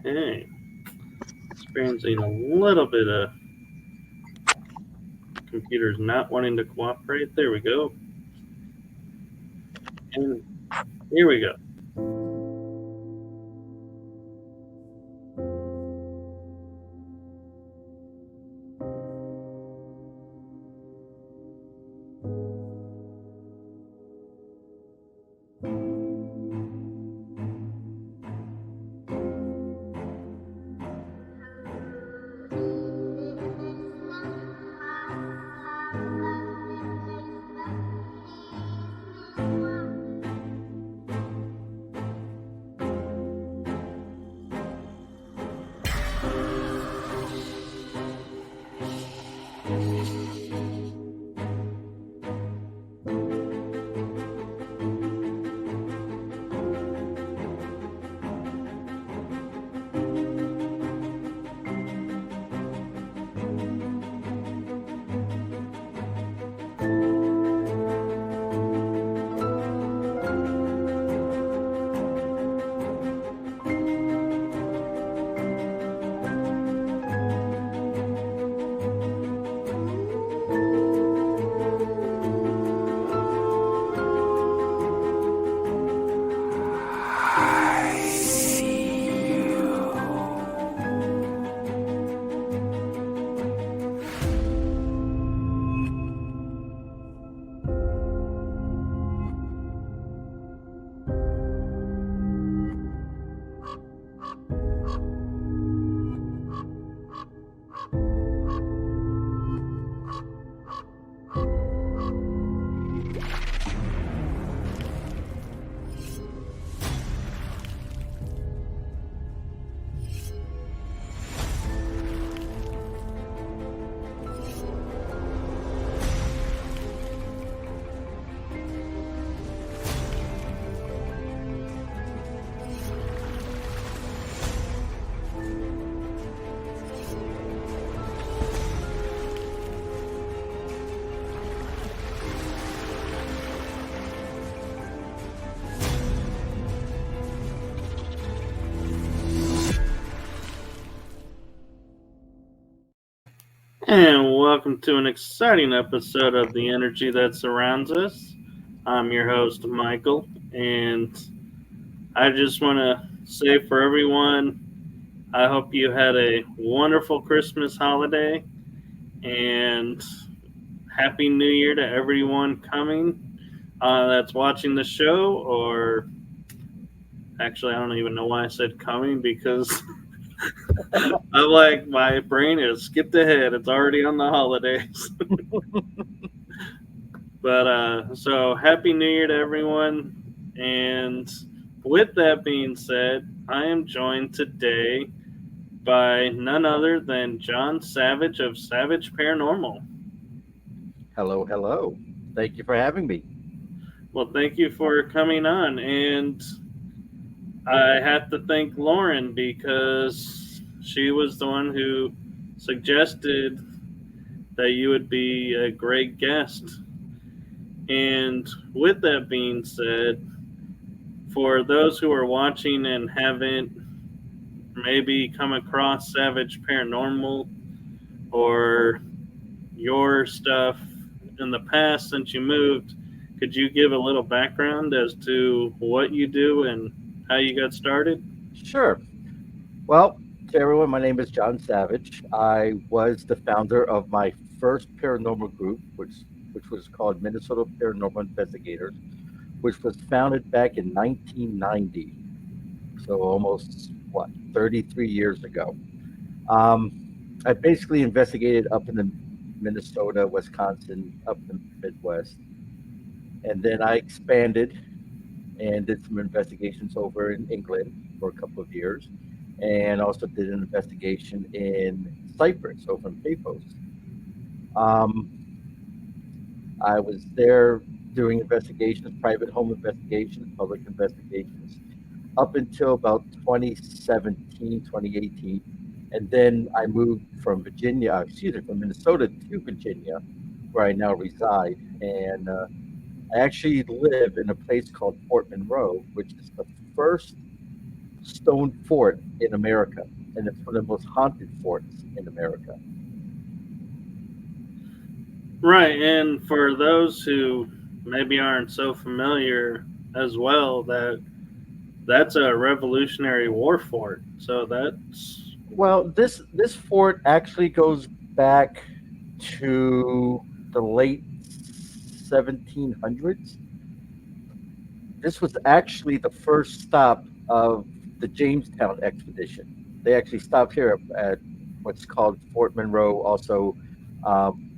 Okay. Experiencing a little bit of computers not wanting to cooperate. There we go. And here we go. And welcome to an exciting episode of The Energy That Surrounds Us. I'm your host, Michael, and I just want to say for everyone, I hope you had a wonderful Christmas holiday and Happy New Year to everyone coming that's watching the show, or actually, I don't even know why I said coming because I'm like, my brain is skipped ahead. It's already on the holidays. But so Happy New Year to everyone. And with that being said, I am joined today by none other than John Savage of Savage Paranormal. Hello, hello. Thank you for having me. Well, thank you for coming on. And I have to thank Lauren because she was the one who suggested that you would be a great guest. And with that being said, for those who are watching and haven't maybe come across Savage Paranormal or your stuff in the past since you moved, could you give a little background as to what you do and how you got started? Sure. Well, to everyone, my name is John Savage. I was the founder of my first paranormal group, which was called Minnesota Paranormal Investigators, which was founded back in 1990. So almost, 33 years ago. I basically investigated up in the Minnesota, Wisconsin, up in the Midwest. And then I expanded and did some investigations over in England for a couple of years, and also did an investigation in Cyprus over in Paphos. Um, I was there doing investigations, private home investigations, public investigations, up until about 2017, 2018. And then I moved from from Minnesota to Virginia, where I now reside. And I actually live in a place called Fort Monroe, which is the first stone fort in America, and it's one of the most haunted forts in America. Right, and for those who maybe aren't so familiar as well, that's a Revolutionary War fort. So that's Well, this fort actually goes back to the late 1700s. This was actually the first stop of the Jamestown expedition. They actually stopped here at what's called Fort Monroe, also um,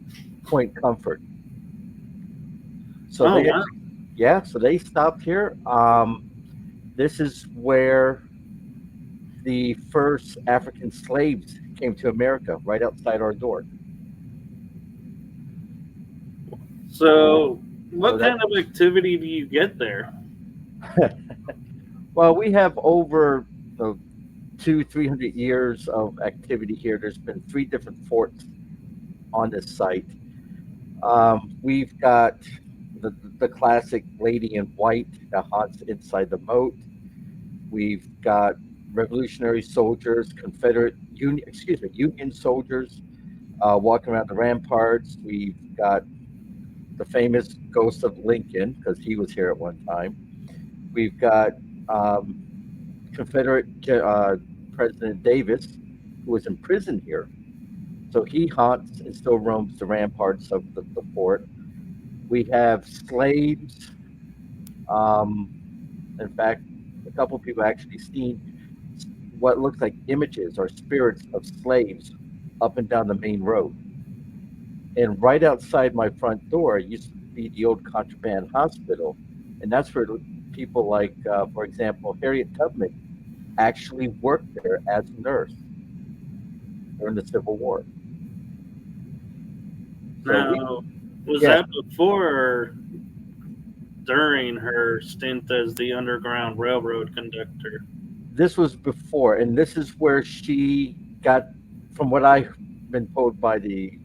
Point Comfort. So oh they wow. actually, yeah, so they stopped here. This is where the first African slaves came to America, right outside our door. So So what that, kind of activity do you get there? well, we have over the 300 years of activity here. There's been three different forts on this site. We've got the classic lady in white that haunts inside the moat. We've got Revolutionary soldiers, Confederate Union, excuse me, Union soldiers walking around the ramparts. We've got the famous ghost of Lincoln because he was here at one time. We've got um, Confederate President Davis, who was in prison here. So he haunts and still roams the ramparts of the fort. We have slaves. Um, in fact, a couple of people actually seen what looks like images or spirits of slaves up and down the main road. And right outside my front door used to be the old contraband hospital. And that's where people like, for example, Harriet Tubman actually worked there as a nurse during the Civil War. So we, Now, was yes, that before or during her stint as the Underground Railroad conductor? this was before, and this is where she got, from what I've been told by the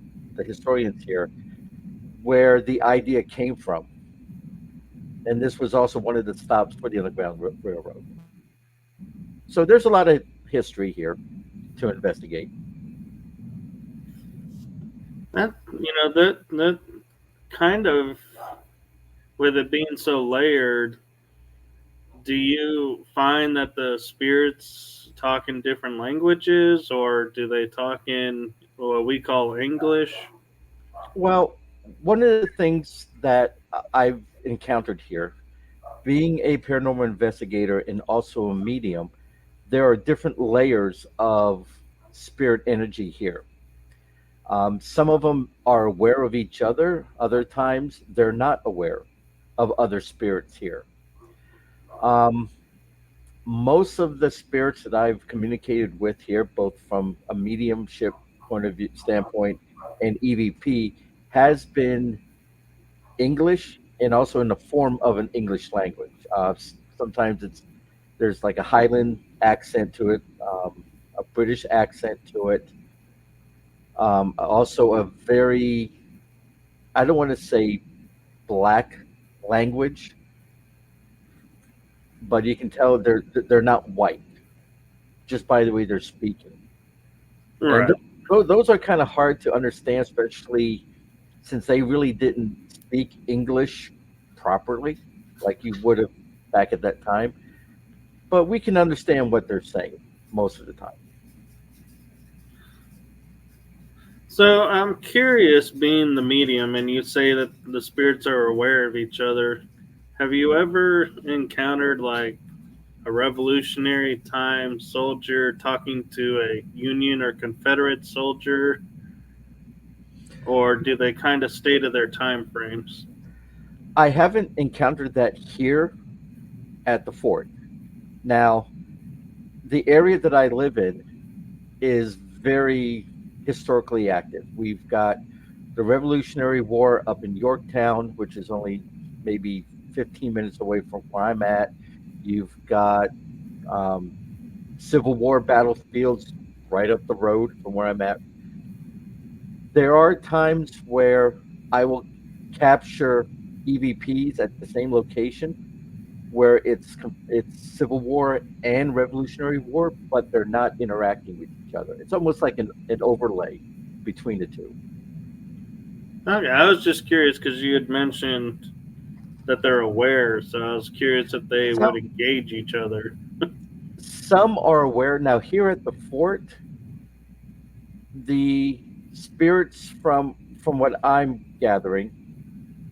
historians here, where the idea came from. And this was also one of the stops for the Underground Railroad. So there's a lot of history here to investigate. That that kind of, with it being so layered, do you find that the spirits talk in different languages, or do they talk in what we call English? Well, one of the things that I've encountered here, being a paranormal investigator and also a medium, there are different layers of spirit energy here. Some of them are aware of each other, other times they're not aware of other spirits here. Um, most of the spirits that I've communicated with here, both from a mediumship point of view standpoint and EVP, has been English and also in the form of an English language. Sometimes there's like a Highland accent to it, a British accent to it, also a very, I don't want to say black language, but you can tell they're not white just by the way they're speaking. And Right. those are kind of hard to understand, especially since they really didn't speak English properly like you would have back at that time. But we can understand what they're saying most of the time. So I'm curious, being the medium, and you say that the spirits are aware of each other. Have you ever encountered like a Revolutionary time soldier talking to a Union or Confederate soldier, or do they kind of stay to their time frames? I haven't encountered that here at the fort. Now, the area that I live in is very historically active. We've got the Revolutionary War up in Yorktown, which is only maybe 15 minutes away from where I'm at. You've got um, Civil War battlefields right up the road from where I'm at. There are times where I will capture EVPs at the same location, where it's Civil War and Revolutionary War, but they're not interacting with each other. It's almost like an overlay between the two. Okay, I was just curious because you had mentioned that they're aware, so I was curious if they would Some engage each other. some are aware now. Here at the fort, the spirits from what I'm gathering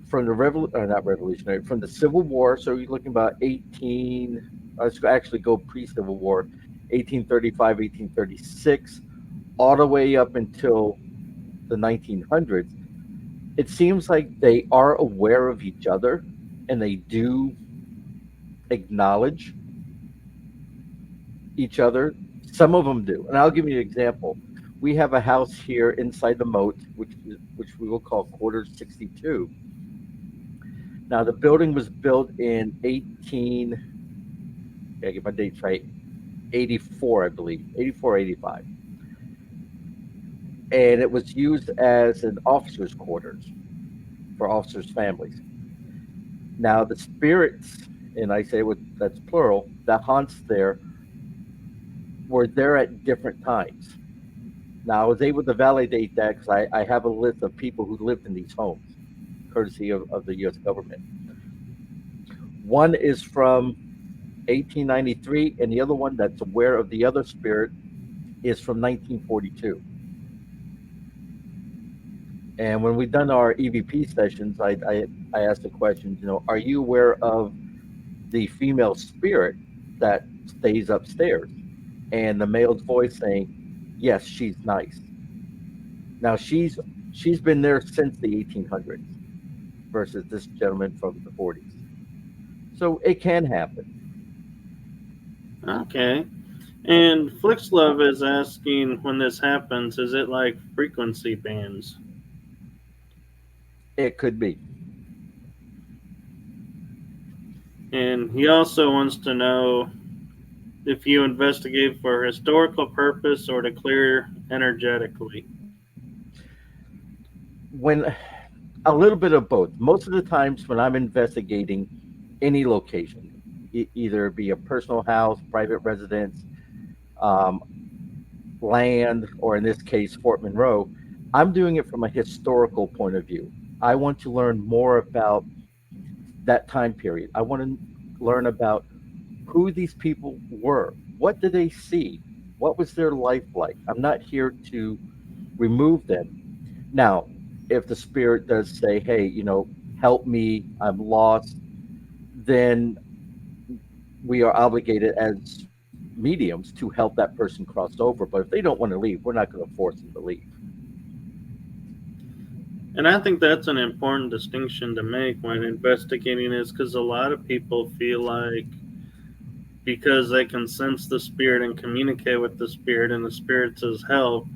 from the not revolutionary, from the Civil War. So you're looking about 18. Let's actually go pre-Civil War, 1835, 1836, all the way up until the 1900s. It seems like they are aware of each other, and they do acknowledge each other. Some of them do, and I'll give you an example. We have a house here inside the moat, which we will call Quarter 62. Now, the building was built in 18, I get my dates right, 84, I believe, 84, 85. And it was used as an officer's quarters for officers' families. Now, the spirits, and I say that's plural, that haunts there were there at different times. Now, I was able to validate that because I have a list of people who lived in these homes, courtesy of the US government. One is from 1893, and the other one that's aware of the other spirit is from 1942. And when we've done our EVP sessions, I asked the question, are you aware of the female spirit that stays upstairs? And the male's voice saying, yes, she's nice. Now she's been there since the 1800s versus this gentleman from the 40s. So it can happen. Okay. And Flixlove is asking when this happens, is it like frequency bands? It could be. And he also wants to know if you investigate for historical purpose or to clear energetically. When a little bit of both. Most of the times when I'm investigating any location, either be a personal house, private residence, um, land, or in this case, Fort Monroe, I'm doing it from a historical point of view. I want to learn more about that time period. I want to learn about who these people were. What did they see? What was their life like? I'm not here to remove them. Now, if the spirit does say, hey, help me, I'm lost, then we are obligated as mediums to help that person cross over. But if they don't want to leave, we're not going to force them to leave. And I think that's an important distinction to make when investigating is because a lot of people feel like because they can sense the spirit and communicate with the spirit and the spirit says help,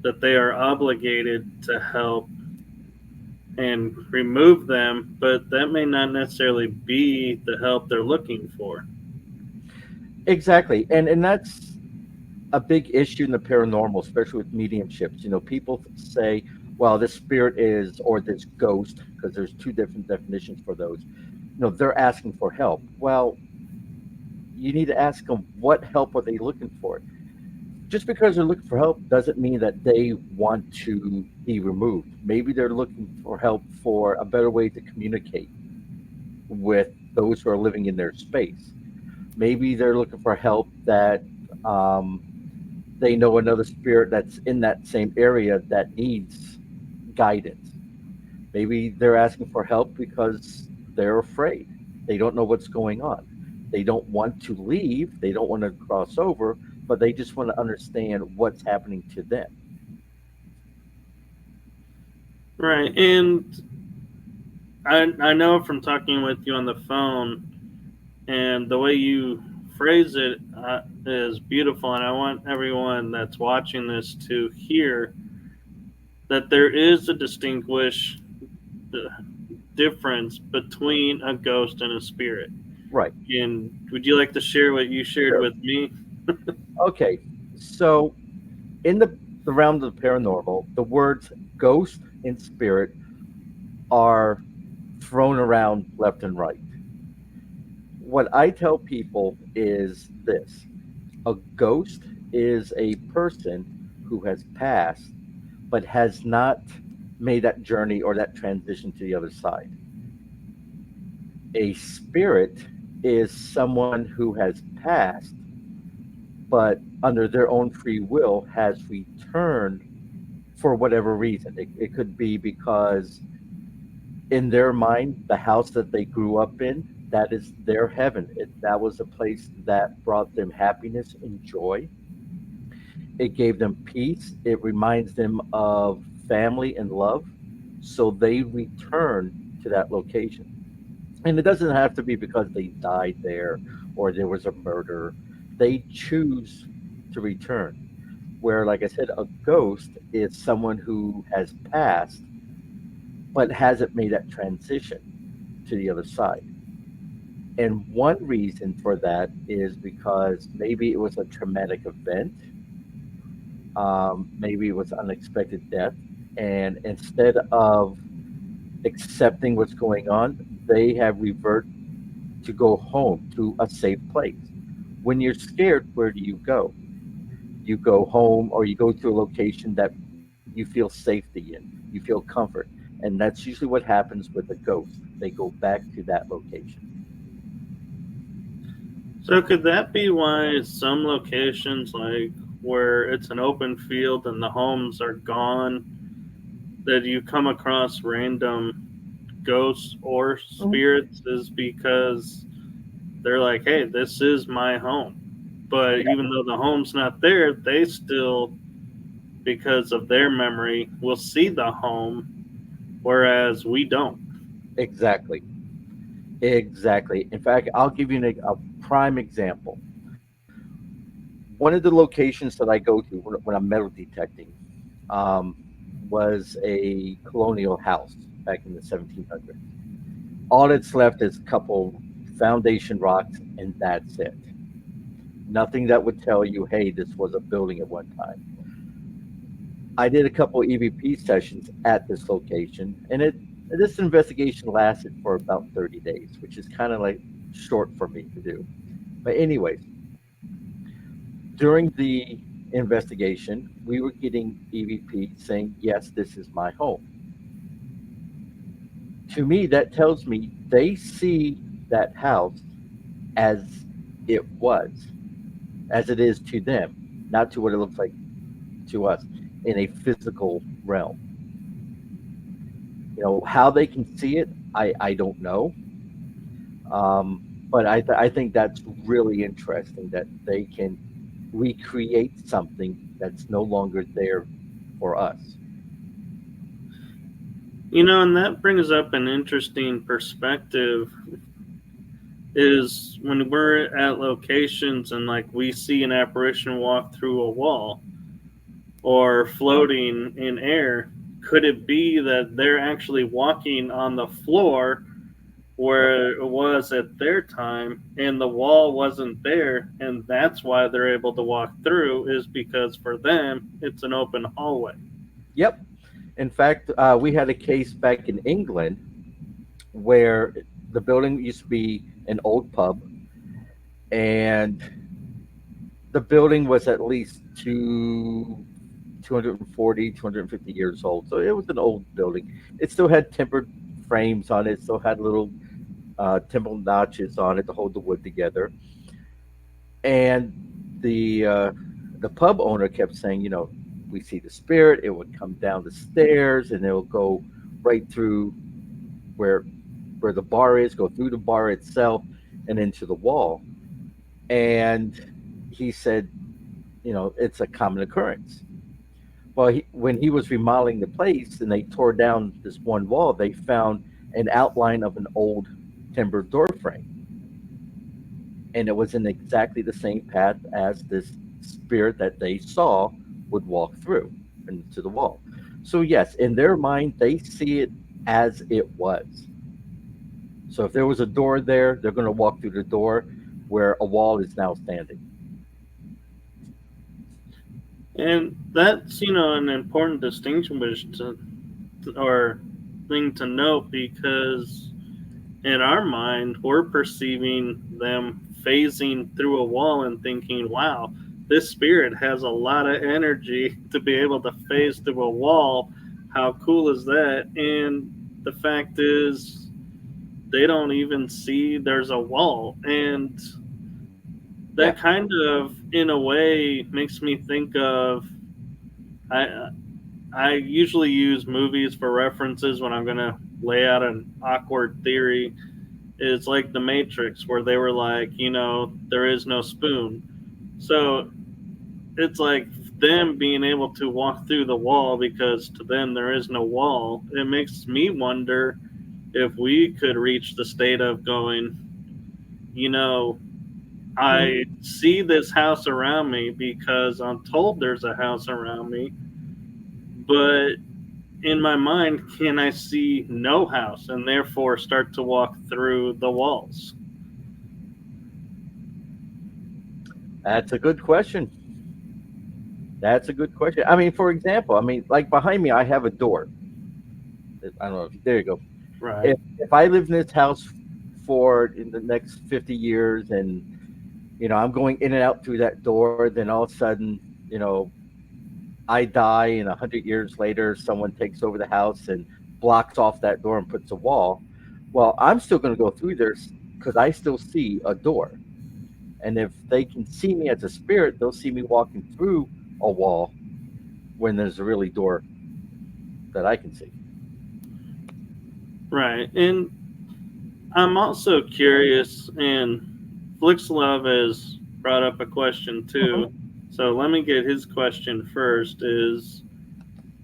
that they are obligated to help and remove them, but that may not necessarily be the help they're looking for. Exactly. And that's a big issue in the paranormal, especially with mediumships. People say, well, this spirit is, or this ghost, because there's two different definitions for those, they're asking for help. Well, you need to ask them, what help are they looking for? Just because they're looking for help doesn't mean that they want to be removed. Maybe they're looking for help for a better way to communicate with those who are living in their space. Maybe they're looking for help that they know another spirit that's in that same area that needs guidance. Maybe they're asking for help because they're afraid. They don't know what's going on. They don't want to leave. They don't want to cross over, but they just want to understand what's happening to them. Right. And I know from talking with you on the phone and the way you phrase it is beautiful. And I want everyone that's watching this to hear that there is a distinguish difference between a ghost and a spirit. Right. And would you like to share what you shared Sure. with me? Okay. So, in the realm of the paranormal, the words ghost and spirit are thrown around left and right. what I tell people is this: a ghost is a person who has passed but has not made that journey or that transition to the other side. A spirit is someone who has passed but under their own free will has returned for whatever reason. It could be because in their mind, the house that they grew up in, that is their heaven. That was a place that brought them happiness and joy. It gave them peace. It reminds them of family and love. So they return to that location. And it doesn't have to be because they died there or there was a murder. They choose to return. Where, like I said, a ghost is someone who has passed but hasn't made that transition to the other side. And one reason for that is because maybe it was a traumatic event, maybe it was unexpected death, and instead of accepting what's going on, they have revert to go home to a safe place. When you're scared, where do you go? You go home or you go to a location that you feel safety in, you feel comfort. And that's usually what happens with a ghost. They go back to that location. So could that be why some locations, like where it's an open field and the homes are gone, that you come across random ghosts or Mhm. spirits, is because they're like, hey, this is my home. But Yeah, even though the home's not there, they still, because of their memory, will see the home, whereas we don't. exactly. Exactly. In fact, I'll give you a prime example. One of the locations that I go to when I'm metal detecting um, was a colonial house back in the 1700s. All that's left is a couple foundation rocks, and that's it. Nothing that would tell you, hey, this was a building at one time. I did a couple EVP sessions at this location, and it this investigation lasted for about 30 days, which is kind of like short for me to do. But anyways, during the investigation, we were getting EVP saying, yes, this is my home. To me, that tells me they see that house as it was, as it is to them, not to what it looks like to us in a physical realm. How they can see it, I don't know. But I think that's really interesting that they can recreate something that's no longer there for us. And that brings up an interesting perspective, is when we're at locations and like we see an apparition walk through a wall or floating in air, could it be that they're actually walking on the floor Yep. where it was at their time and the wall wasn't there, and that's why they're able to walk through, is because for them it's an open hallway? Yep. In fact, we had a case back in England where the building used to be an old pub, and the building was at least 240, 250 years old. So it was an old building. It still had timbered frames on it, still had little timber notches on it to hold the wood together. And the pub owner kept saying, we see the spirit. It would come down the stairs and it will go right through where where the bar is, go through the bar itself, and into the wall. And he said, it's a common occurrence. Well, when he was remodeling the place and they tore down this one wall, they found an outline of an old timber door frame, and it was in exactly the same path as this spirit that they saw would walk through into the wall. So yes, in their mind, they see it as it was. So if there was a door there, they're going to walk through the door where a wall is now standing. And that's an important distinction, which or thing to note, because in our mind, we're perceiving them phasing through a wall and thinking, wow, this spirit has a lot of energy to be able to phase through a wall. How cool is that? And the fact is, they don't even see there's a wall. And Yeah. that kind of, in a way, makes me think of. I, I usually use movies for references when I'm going to lay out an awkward theory. It's like The Matrix, where they were like, there is no spoon. So it's like them being able to walk through the wall because to them there is no wall. It makes me wonder if we could reach the state of going, you know, I Mhm. see this house around me because I'm told there's a house around me, but in my mind, can I see no house and therefore start to walk through the walls? That's a good question. That's a good question. I mean, for example, I mean, like behind me, I have a door. I don't know if there you go. Right. If I live in this house for in the next 50 years, and I'm going in and out through that door, then all of a sudden, you know, I die, and 100 years later, someone takes over the house and blocks off that door and puts a wall. Well, I'm still going to go through there because I still see a door. And if they can see me as a spirit, they'll see me walking through a wall when there's a really door that I can see. Right. And I'm also curious, and Flixlove has brought up a question Mhm. too. So let me get his question first is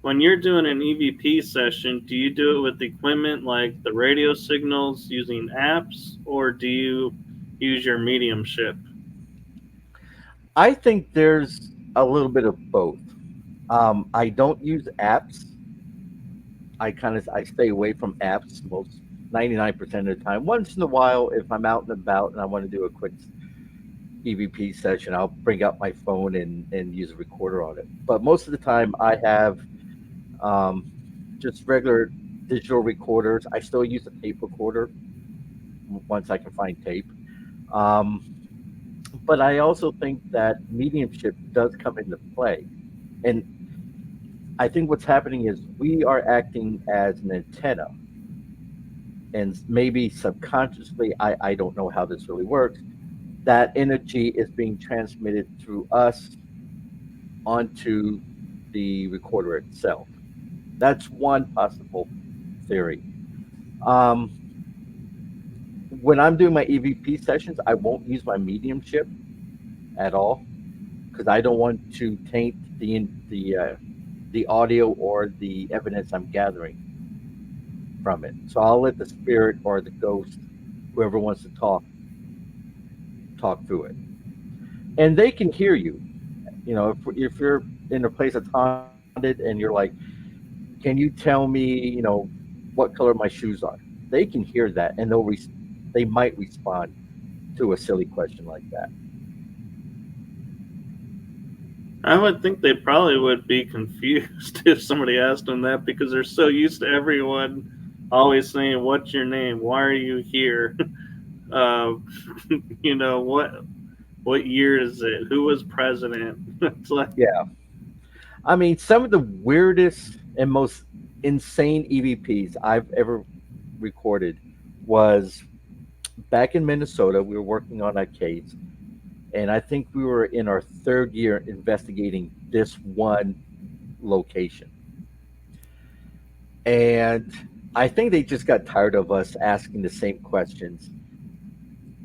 when you're doing an EVP session, do you do it with equipment like the radio signals using apps, or do you use your mediumship? I think there's a little bit of both. I don't use apps. I stay away from apps most 99% of the time. Once in a while, if I'm out and about and I want to do a quick EVP session, I'll bring out my phone and use a recorder on it. But most of the time, I have um, just regular digital recorders. I still use a tape recorder once I can find tape. Um, but I also think that mediumship does come into play. And I think what's happening is we are acting as an antenna, and maybe subconsciously, I don't know how this really works, that energy is being transmitted through us onto the recorder itself. That's one possible theory. Um, when I'm doing my EVP sessions, I won't use my mediumship at all because I don't want to taint the audio or the evidence I'm gathering from it. So I'll let the spirit or the ghost, whoever wants to talk through it, and they can hear you. If you're in a place that's haunted and you're like, can you tell me, what color my shoes are? They can hear that, and they might respond to a silly question like that. I would think they probably would be confused if somebody asked them that because they're so used to everyone always saying, "What's your name? Why are you here? Uh, what year is it? Who was president?" It's like, Yeah, I mean, some of the weirdest and most insane EVPs I've ever recorded was back in Minnesota. We were working on a case, and I think we were in our third year investigating this one location. And I think they just got tired of us asking the same questions.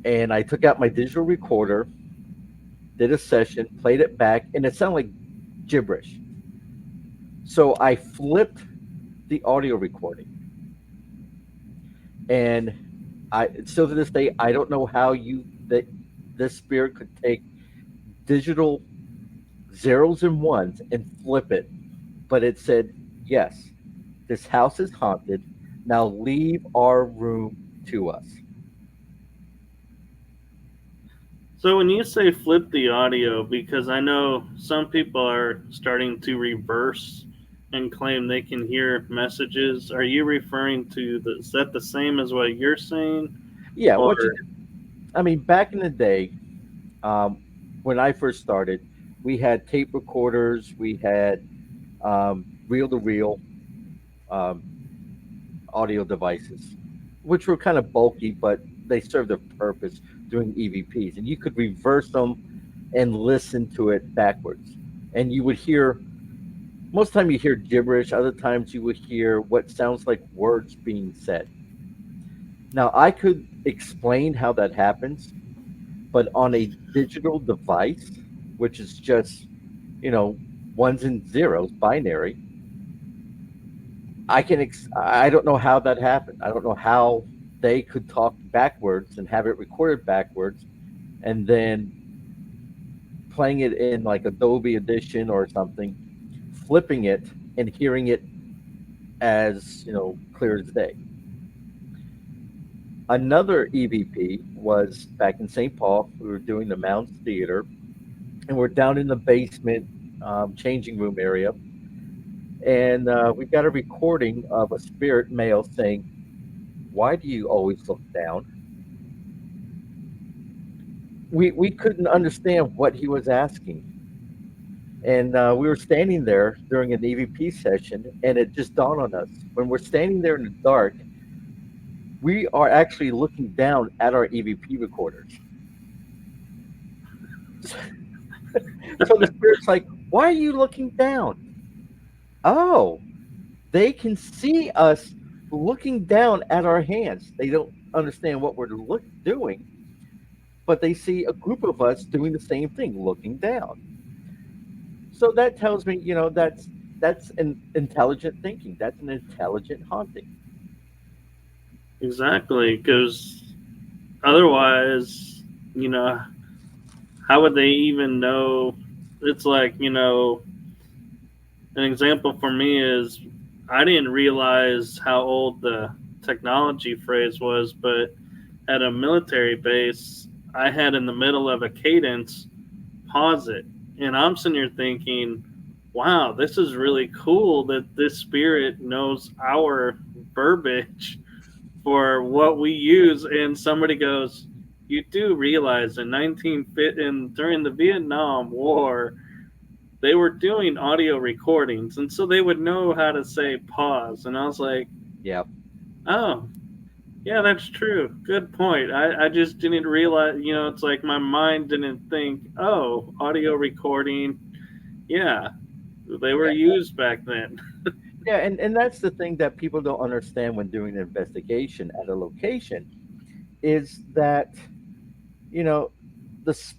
And I took out my digital recorder, did a session, played it back, and it sounded like gibberish. So I flipped the audio recording. And I still to this day, I don't know how you that this spirit could take digital zeros and ones and flip it, but it said, yes, this house is haunted. Now leave our room to us. so when you say flip the audio, because I know some people are starting to reverse and claim they can hear messages. Are you referring to is that the same as what you're saying? Yeah, Or what you I mean, back in the day, um, when I first started, we had tape recorders, we had reel to reel um, audio devices, which were kind of bulky, but they served a purpose doing EVPs. And you could reverse them and listen to it backwards. And you would hear, most of the time you hear gibberish, other times you would hear what sounds like words being said. Now, I could explain how that happens, but on a digital device, which is just, you know, ones and zeros, binary, I don't know how that happened. I don't know how they could talk backwards and have it recorded backwards and then playing it in like Adobe Edition or something, flipping it and hearing it as, clear as day. Another EVP was back in St. Paul. We were doing the Mounds Theater, and we're down in the basement changing room area, and we got a recording of a spirit male saying, "Why do you always look down?" We couldn't understand what he was asking, and we were standing there during an EVP session, and it just dawned on us when we're standing there in the dark, we are actually looking down at our EVP recorders. So the spirit's like, "Why are you looking down?" Oh, they can see us looking down at our hands. They don't understand what we're doing, but they see a group of us doing the same thing, looking down. So that tells me, that's an intelligent thinking. That's an intelligent haunting. exactly, because otherwise, you know, how would they even know? It's like, an example for me is I didn't realize how old the technology phrase was, but at a military base, I had in the middle of a cadence pause it. And I'm sitting here thinking, wow, this is really cool that this spirit knows our verbiage for what we use. And somebody goes, you do realize in during the Vietnam War, they were doing audio recordings, and so they would know how to say pause. And I was like, Yeah. oh, yeah, that's true. Good point. I just didn't realize, it's like my mind didn't think, oh, audio recording. Yeah, they were Yeah. used back then. Yeah. And that's the thing that people don't understand when doing an investigation at a location is that, you know, the, s-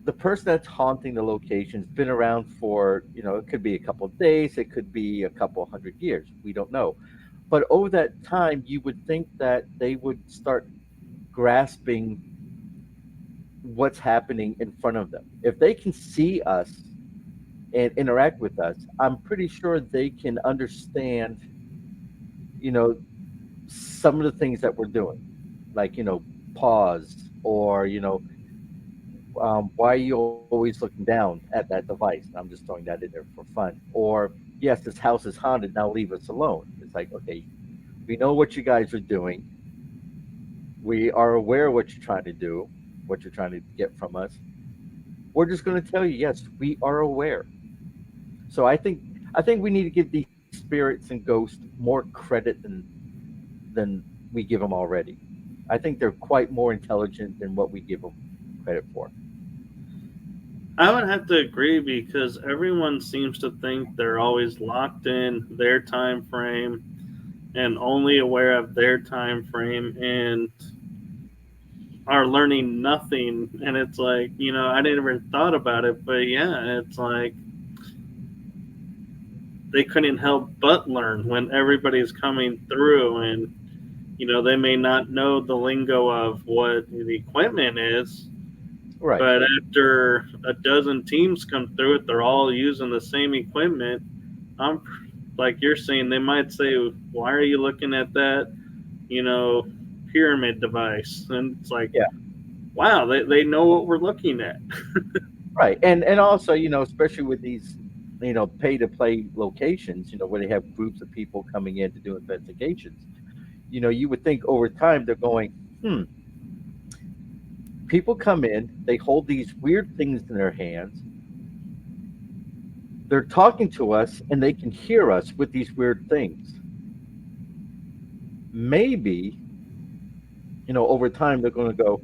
the person that's haunting the location's been around for, it could be a couple of days, it could be a couple hundred years. We don't know. But over that time, you would think that they would start grasping what's happening in front of them. If they can see us and interact with us, I'm pretty sure they can understand, you know, some of the things that we're doing, like, pause or, why are you always looking down at that device? And I'm just throwing that in there for fun. Or, yes, this house is haunted. Now leave us alone. It's like, okay, we know what you guys are doing. We are aware of what you're trying to do, what you're trying to get from us. We're just going to tell you, yes, we are aware. So I think we need to give these spirits and ghosts more credit than we give them already. I think they're quite more intelligent than what we give them credit for. I would have to agree because everyone seems to think they're always locked in their time frame and only aware of their time frame and are learning nothing. And it's like, I never thought about it, but yeah, it's like they couldn't help but learn when everybody's coming through, and they may not know the lingo of what the equipment is, Right. but after a dozen teams come through it, they're all using the same equipment. I'm like you're saying, they might say, why are you looking at that, you know pyramid device? And it's like, Yeah. wow, they know what we're looking at. Right. And also, especially with these. pay to play locations, where they have groups of people coming in to do investigations. You would think over time they're going, hmm, people come in, they hold these weird things in their hands, they're talking to us, and they can hear us with these weird things. Maybe, over time they're going to go,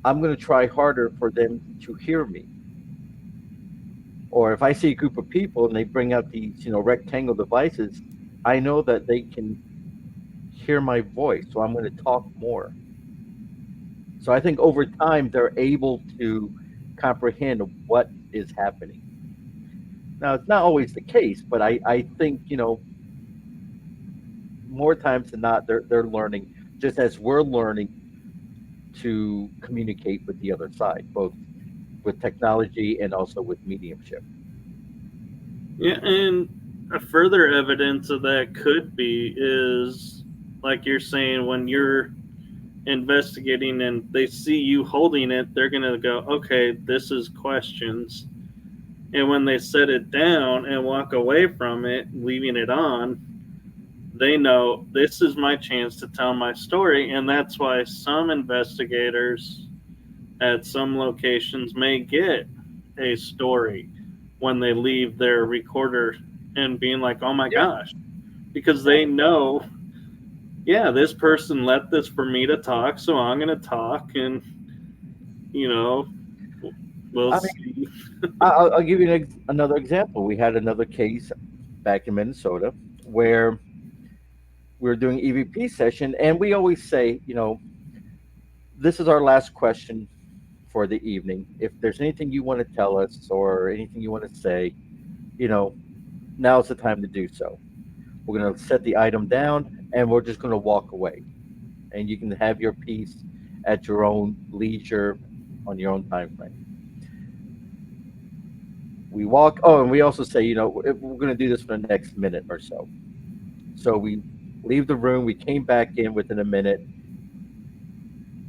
I'm going to try harder for them to hear me. Or if I see a group of people and they bring out these, rectangle devices, I know that they can hear my voice, so I'm going to talk more. So I think over time they're able to comprehend what is happening. Now it's not always the case, but I think more times than not they're learning just as we're learning to communicate with the other side, both with technology and also with mediumship. Yeah, and a further evidence of that could be is like you're saying, when you're investigating and they see you holding it, they're going to go, okay, this is questions. And when they set it down and walk away from it, leaving it on, they know this is my chance to tell my story. And that's why some investigators at some locations may get a story when they leave their recorder and being like, oh my Yeah, gosh, because yeah. they know, yeah, this person left this for me to talk, so I'm going to talk, and, you know, we'll I mean, see. I'll give you another example. We had another case back in Minnesota where we were doing EVP session, and we always say, this is our last question for the evening. If there's anything you want to tell us or anything you want to say, you know, now's the time to do so. We're going to set the item down and we're just going to walk away. And you can have your piece at your own leisure on your own time frame. We walk, oh, and we also say, we're going to do this for the next minute or so. So we leave the room, we came back in within a minute.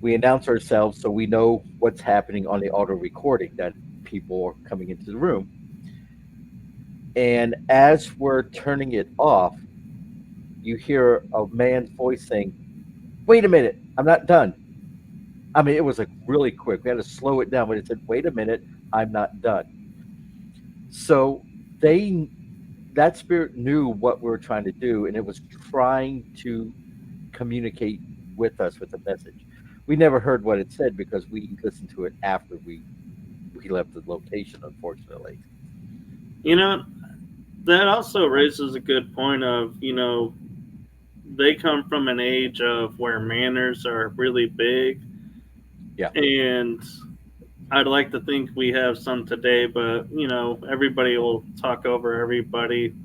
We announce ourselves so we know what's happening on the auto recording that people are coming into the room. And as we're turning it off, you hear a man's voice saying, wait a minute, I'm not done. I mean, it was like really quick. We had to slow it down, but it said, wait a minute, I'm not done. So they, that spirit knew what we were trying to do, and it was trying to communicate with us with a message. We never heard what it said because we listened to it after we left the location, unfortunately. You know, that also raises a good point of, they come from an age of where manners are really big. Yeah. And I'd like to think we have some today, but, everybody will talk over everybody.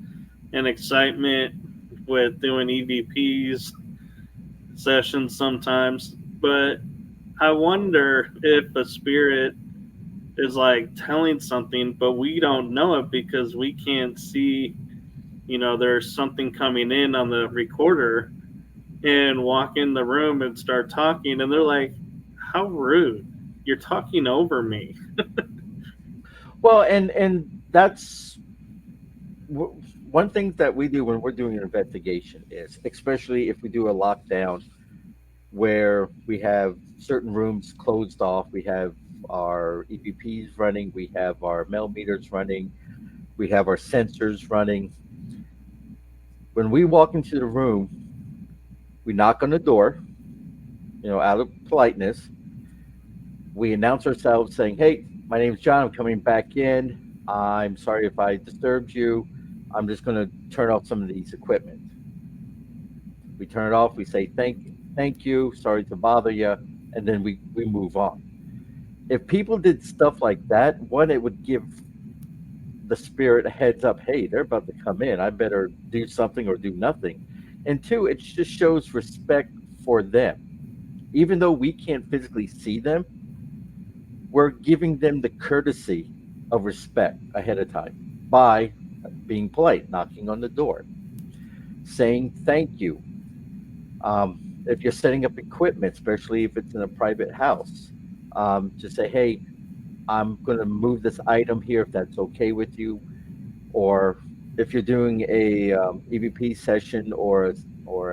And excitement with doing EVPs sessions sometimes. But I wonder if a spirit is like telling something, but we don't know it because we can't see, there's something coming in on the recorder, and walk in the room and start talking. And they're like, how rude. You're talking over me. Well, and that's one thing that we do when we're doing an investigation is, especially if we do a lockdown where we have certain rooms closed off, we have our EVPs running, we have our mail meters running, we have our sensors running. When we walk into the room, we knock on the door, out of politeness. We announce ourselves saying, hey, my name's John. I'm coming back in. I'm sorry if I disturbed you. I'm just going to turn off some of these equipment. We turn it off. We say, thank you. Sorry to bother you. And then we move on. If people did stuff like that, one, it would give the spirit a heads up. Hey, they're about to come in. I better do something or do nothing. And two, it just shows respect for them. Even though we can't physically see them, we're giving them the courtesy of respect ahead of time by being polite, knocking on the door, saying thank you. If you're setting up equipment, especially if it's in a private house, just say, hey, I'm going to move this item here if that's okay with you. Or if you're doing a EVP session or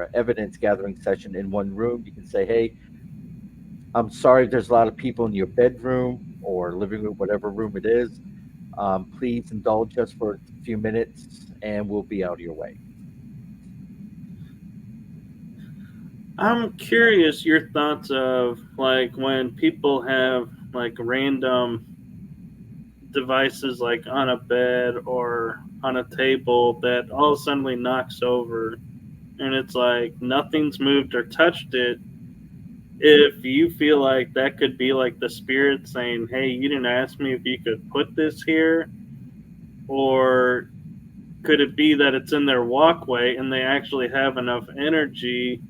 a evidence gathering session in one room, you can say, "Hey, I'm sorry, there's a lot of people in your bedroom or living room, whatever room it is. Please indulge us for a few minutes, and we'll be out of your way." I'm curious your thoughts of like when people have like random devices like on a bed or on a table that all suddenly knocks over and it's like nothing's moved or touched it. If you feel like that could be like the spirit saying, "Hey, you didn't ask me if you could put this here," or could it be that it's in their walkway and they actually have enough energy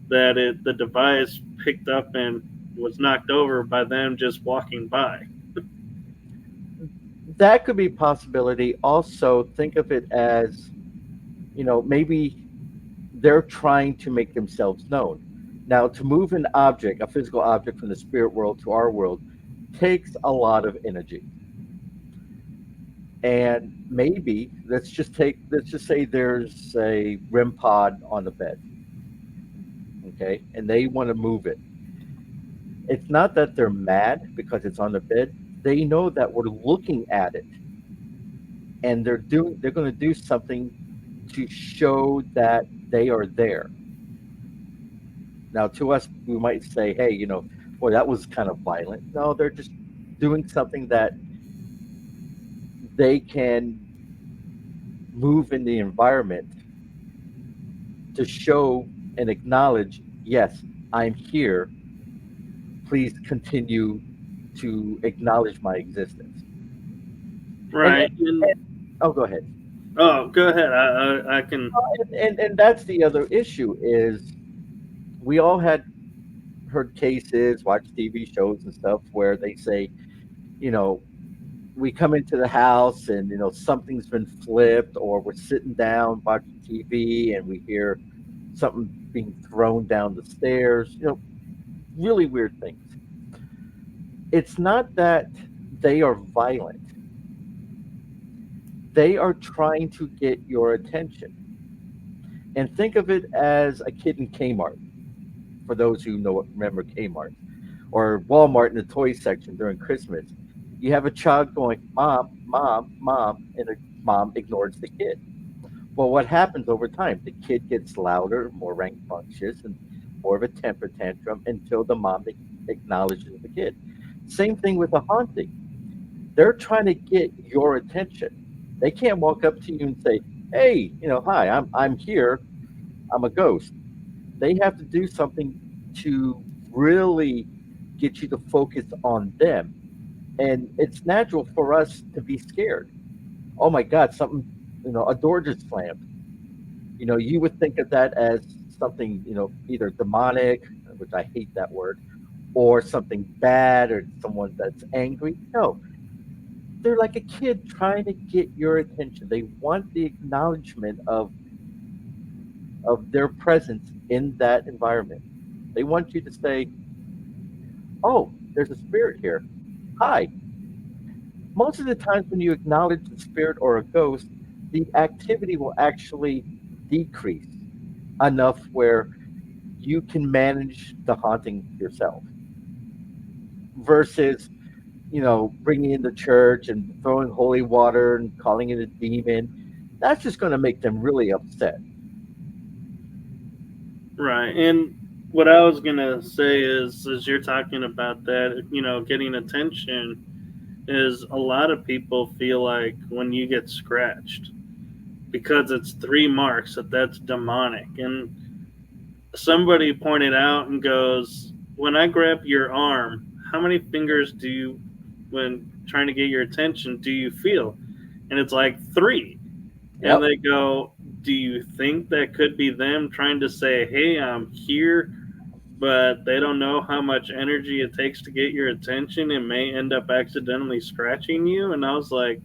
that the device picked up and was knocked over by them just walking by? That could be a possibility. Also, think of it as, maybe they're trying to make themselves known. Now, to move an object, a physical object from the spirit world to our world, takes a lot of energy. And maybe let's just say there's a REM pod on the bed, okay, and they want to move it. It's not that they're mad because it's on the bed. They know that we're looking at it, and they're going to do something to show that they are there. Now, to us, we might say, "Hey, boy, that was kind of violent." No, they're just doing something that they can move in the environment to show and acknowledge, "Yes, I'm here. Please continue to acknowledge my existence." And, Right. and oh, go ahead. Oh, go ahead. I can. And that's the other issue is we all had heard cases, watched TV shows and stuff where they say, you know, we come into the house and something's been flipped, or we're sitting down watching TV and we hear something being thrown down the stairs. Really weird things. It's not that they are violent. They are trying to get your attention. And think of it as a kid in Kmart, for those who remember Kmart, or Walmart in the toy section during Christmas. You have a child going, "Mom, mom, mom," and the mom ignores the kid. Well, what happens over time? The kid gets louder, more rambunctious, and more of a temper tantrum until the mom acknowledges the kid. Same thing with a haunting. They're trying to get your attention. They can't walk up to you and say, "Hey, hi, I'm here. I'm a ghost." They have to do something to really get you to focus on them. And it's natural for us to be scared. Oh my God, something, a door just slammed. You would think of that as something, either demonic, which I hate that word, or something bad, or someone that's angry. No, they're like a kid trying to get your attention. They want the acknowledgement of their presence in that environment. They want you to say, "Oh, there's a spirit here. Hi." Most of the times when you acknowledge the spirit or a ghost, the activity will actually decrease enough where you can manage the haunting yourself versus, bringing in the church and throwing holy water and calling it a demon. That's just going to make them really upset. Right. And what I was gonna say is, as you're talking about that, getting attention is a lot of people feel like when you get scratched because it's three marks that's demonic. And somebody pointed out and goes, when I grab your arm, how many fingers do you, when trying to get your attention, do you feel? And it's like three. And Yep. they go, do you think that could be them trying to say, "Hey, I'm here," but they don't know how much energy it takes to get your attention and may end up accidentally scratching you? And I was like,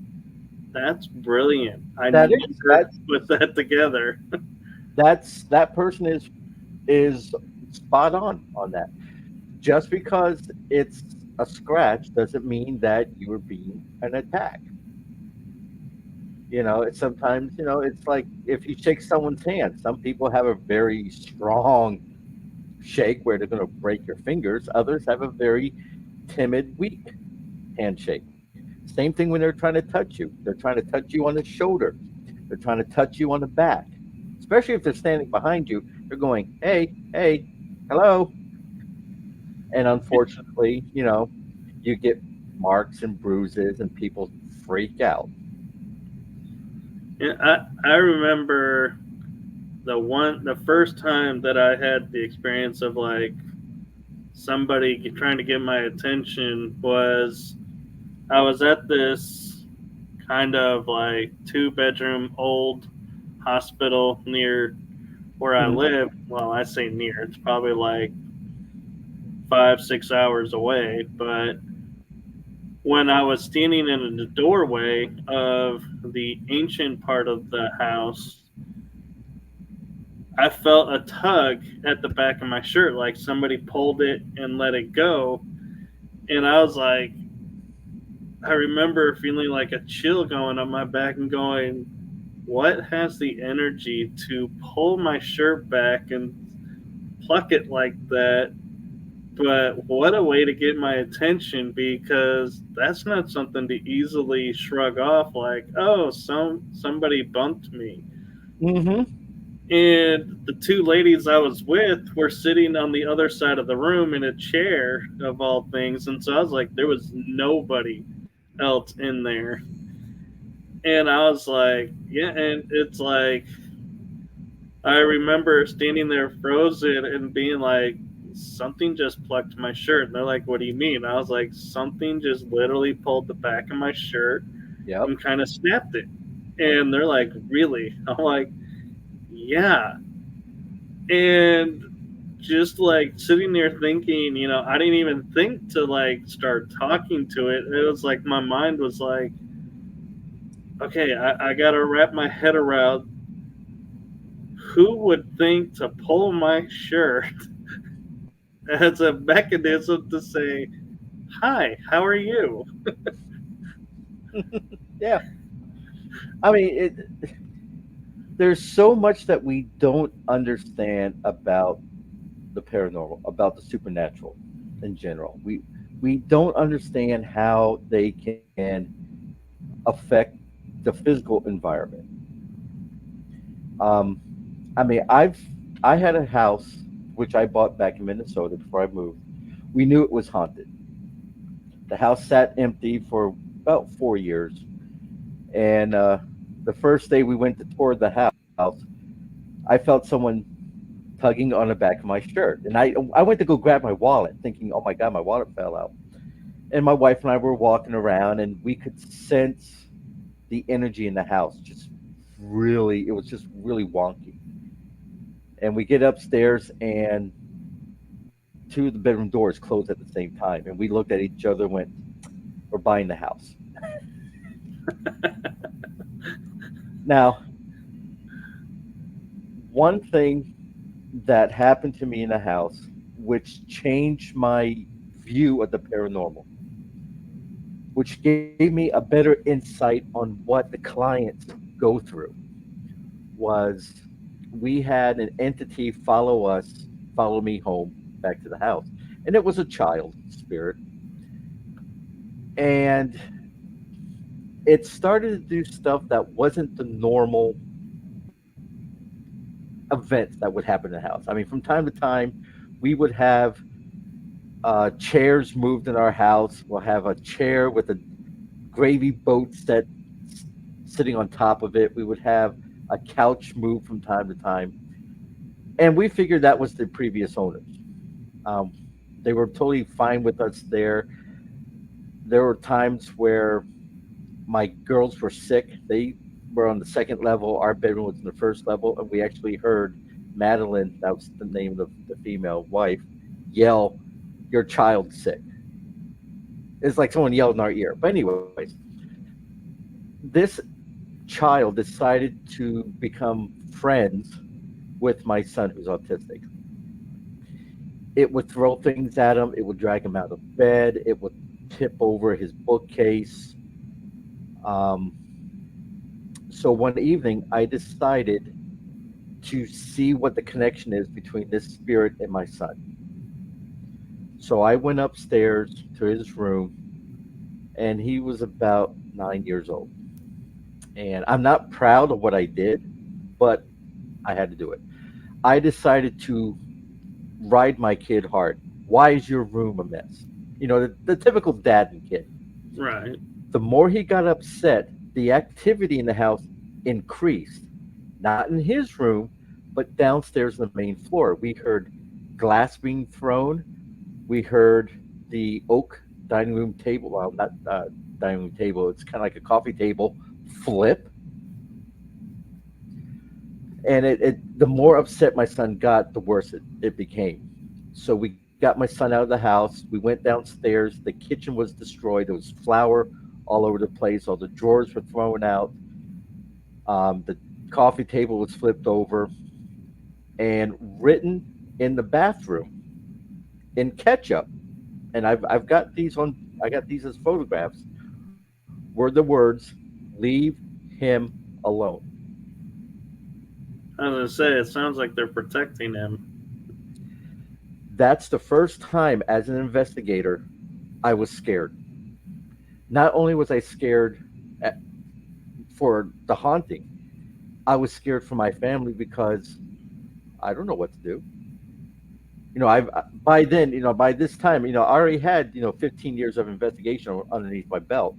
that's brilliant. I That is never put that together. that person is spot on that. Just because it's a scratch doesn't mean that you are being an attack. It's sometimes, it's like if you shake someone's hand, some people have a very strong shake where they're going to break your fingers. Others have a very timid, weak handshake. Same thing when they're trying to touch you. They're trying to touch you on the shoulder. They're trying to touch you on the back. Especially if they're standing behind you, they're going, hey, hey, hello. And unfortunately, you get marks and bruises and people freak out. Yeah, I remember the first time that I had the experience of like somebody trying to get my attention was I was at this kind of like 2 bedroom old hospital near where I Mhm. live. Well, I say near, it's probably like 5, 6 hours away. But when I was standing in the doorway of the ancient part of the house, I felt a tug at the back of my shirt, like somebody pulled it and let it go. And I was like, I remember feeling like a chill going up my back and going, what has the energy to pull my shirt back and pluck it like that? But what a way to get my attention, because that's not something to easily shrug off like, oh, somebody bumped me. Mhm. And the two ladies I was with were sitting on the other side of the room in a chair, of all things. And so I was like, there was nobody else in there. And I was like, yeah. And it's like, I remember standing there frozen and being like, something just plucked my shirt. And they're like, what do you mean? I was like, something just literally pulled the back of my shirt Yep. and kind of snapped it. And they're like, really? I'm like, yeah. And just like sitting there thinking, I didn't even think to like start talking to it. It was like my mind was like, okay, I got to wrap my head around who would think to pull my shirt as a mechanism to say, hi, how are you? Yeah. I mean, there's so much that we don't understand about the paranormal, about the supernatural in general. We don't understand how they can affect the physical environment. Um, I mean, I had a house which I bought back in Minnesota before I moved. We knew it was haunted. The house sat empty for about 4 years, and the first day we went to tour the house, I felt someone tugging on the back of my shirt, and I went to go grab my wallet, thinking, "Oh my God, my wallet fell out." And my wife and I were walking around, and we could sense the energy in the house. It was just really wonky. And we get upstairs, and two of the bedroom doors closed at the same time, and we looked at each other and went, "We're buying the house." Now, one thing that happened to me in the house, which changed my view of the paranormal, which gave me a better insight on what the clients go through, was we had an entity follow me home back to the house. And it was a child spirit. And it started to do stuff that wasn't the normal events that would happen in the house. I mean, from time to time, we would have chairs moved in our house. We'll have a chair with a gravy boat sitting on top of it. We would have a couch moved from time to time. And we figured that was the previous owners. Um, they were totally fine with us there. There were times where my girls were sick. They were on the second level. Our bedroom was in the first level, and we actually heard Madeline, that was the name of the female wife, yell, "Your child's sick." It's like someone yelled in our ear. But anyways, this child decided to become friends with my son who's autistic. It would throw things at him. It would drag him out of bed. It would tip over his bookcase. Um, So one evening, I decided to see what the connection is between this spirit and my son. So I went upstairs to his room, and he was about 9 years old. And I'm not proud of what I did, but I had to do it. I decided to ride my kid hard. Why is your room a mess? The typical dad and kid. Right. The more he got upset, the activity in the house increased. Not in his room, but downstairs on the main floor. We heard glass being thrown. We heard the oak dining room table, well, not dining room table, it's kind of like a coffee table, flip. And the more upset my son got, the worse it became. So we got my son out of the house. We went downstairs. The kitchen was destroyed. There was flour all over the place. All the drawers were thrown out. The coffee table was flipped over. And written in the bathroom in ketchup, and I've got these on. I got these as photographs. Were the words, "Leave him alone." I was gonna say it sounds like they're protecting him. That's the first time as an investigator I was scared. Not only was I scared at, for the haunting, I was scared for my family because I don't know what to do. I've by then, by this time, I already had 15 years of investigation underneath my belt.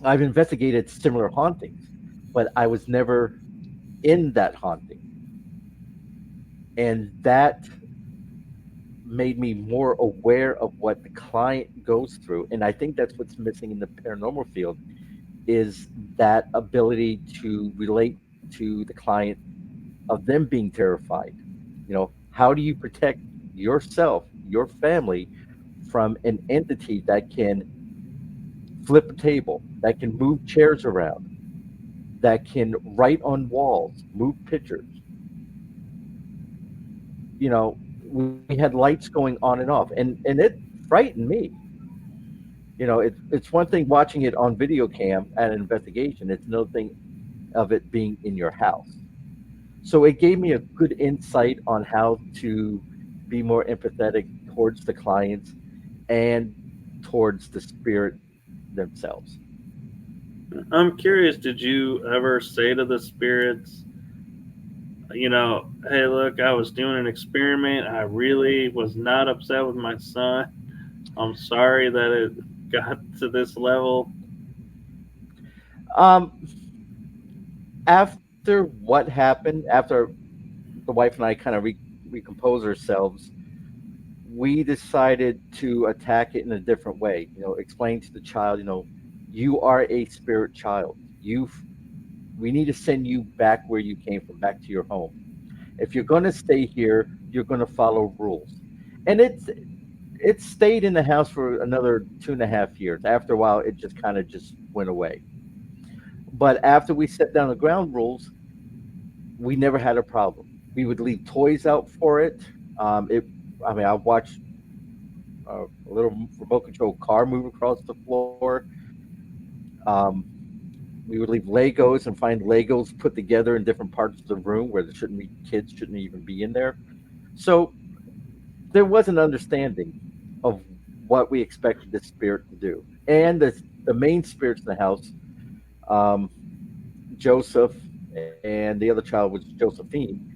I've investigated similar hauntings, but I was never in that haunting, and that made me more aware of what the client goes through. And I think that's what's missing in the paranormal field is that ability to relate to the client of them being terrified. How do you protect yourself, your family from an entity that can flip a table, that can move chairs around, that can write on walls, move pictures? We had lights going on and off, and it frightened me. It's one thing watching it on video cam at an investigation. It's another thing of it being in your house. So it gave me a good insight on how to be more empathetic towards the clients and towards the spirit themselves. I'm curious, did you ever say to the spirits, hey, look, I was doing an experiment. I really was not upset with my son. I'm sorry that it got to this level. Um, After what happened, after the wife and I kind of recompose ourselves, we decided to attack it in a different way. Explain to the child, you are a spirit child. We need to send you back where you came from, back to your home. If you're going to stay here, you're going to follow rules. And it stayed in the house for another 2.5 years. After a while, it just kind of just went away. But after we set down the ground rules, we never had a problem. We would leave toys out for it. It I mean, I watched a little remote control car move across the floor. Um, we would leave Legos and find Legos put together in different parts of the room where there shouldn't be kids shouldn't even be in there. So there was an understanding of what we expected the spirit to do, and the main spirits in the house, um, Joseph and the other child was Josephine.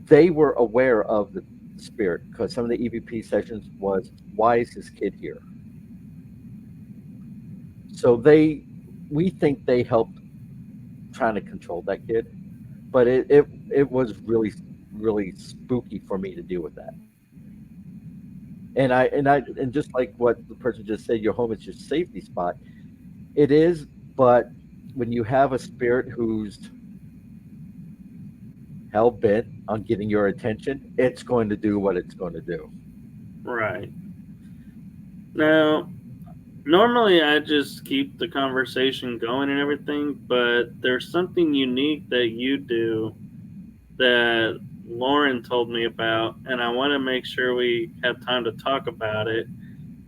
They were aware of the spirit because some of the EVP sessions was, why is this kid here? So we think they helped trying to control that kid, but it was really spooky for me to deal with that. And just like what the person just said, your home is your safety spot. It is, but when you have a spirit who's hell bent on getting your attention, it's going to do what it's going to do. Right. Now, normally I just keep the conversation going and everything, but there's something unique that you do that Lauren told me about, and I want to make sure we have time to talk about it.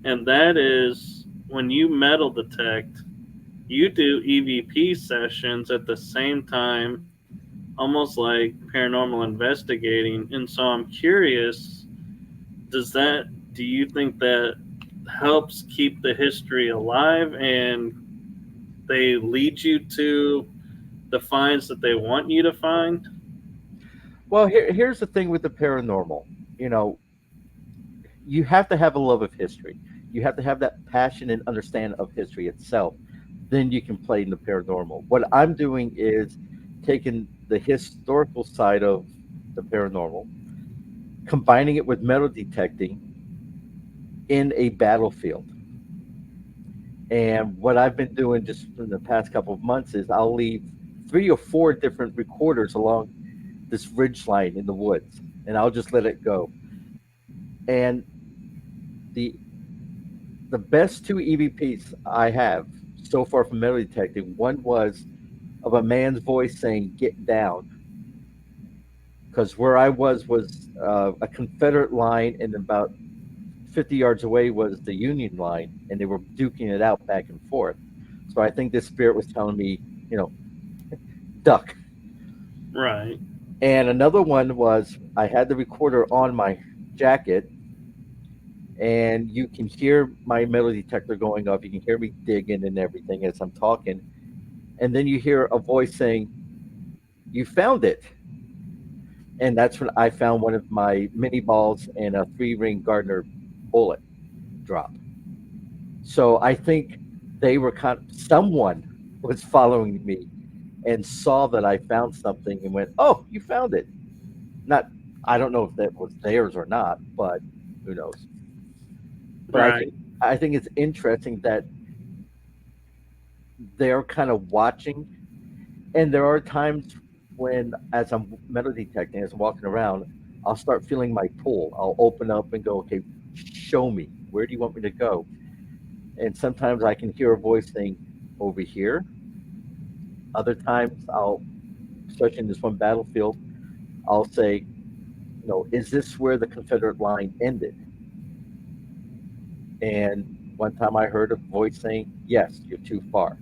And that is when you metal detect, you do EVP sessions at the same time, almost like paranormal investigating. And so I'm curious, do you think that helps keep the history alive and they lead you to the finds that they want you to find? Well, here's the thing with the paranormal. You know, you have to have a love of history. You have to have that passion and understand of history itself. Then you can play in the paranormal. What I'm doing is taking the historical side of the paranormal, combining it with metal detecting in a battlefield. And what I've been doing just in the past couple of months is I'll leave 3 or 4 different recorders along this ridge line in the woods, and I'll just let it go. And the the best 2 EVPs I have so far from metal detecting, one was of a man's voice saying "Get down," because where I was a Confederate line, and about 50 yards away was the Union line, and they were duking it out back and forth. So I think this spirit was telling me, you know, duck. Right. And another one was I had the recorder on my jacket, and you can hear my metal detector going off. You can hear me digging and everything as I'm talking. And then you hear a voice saying, "You found it." And that's when I found one of my mini balls and a 3 ring Gardner bullet drop. So I think they were someone was following me and saw that I found something and went, "Oh, you found it." Not, I don't know if that was theirs or not, but who knows. But Right. I think it's interesting that they're kind of watching, and there are times when, as I'm metal detecting, as I'm walking around, I'll start feeling my pull. I'll open up and go, "Okay, show me. Where do you want me to go?" And sometimes I can hear a voice saying, "Over here." Other times especially in this one battlefield, I'll say, "Is this where the Confederate line ended?" And one time I heard a voice saying, "Yes, you're too far."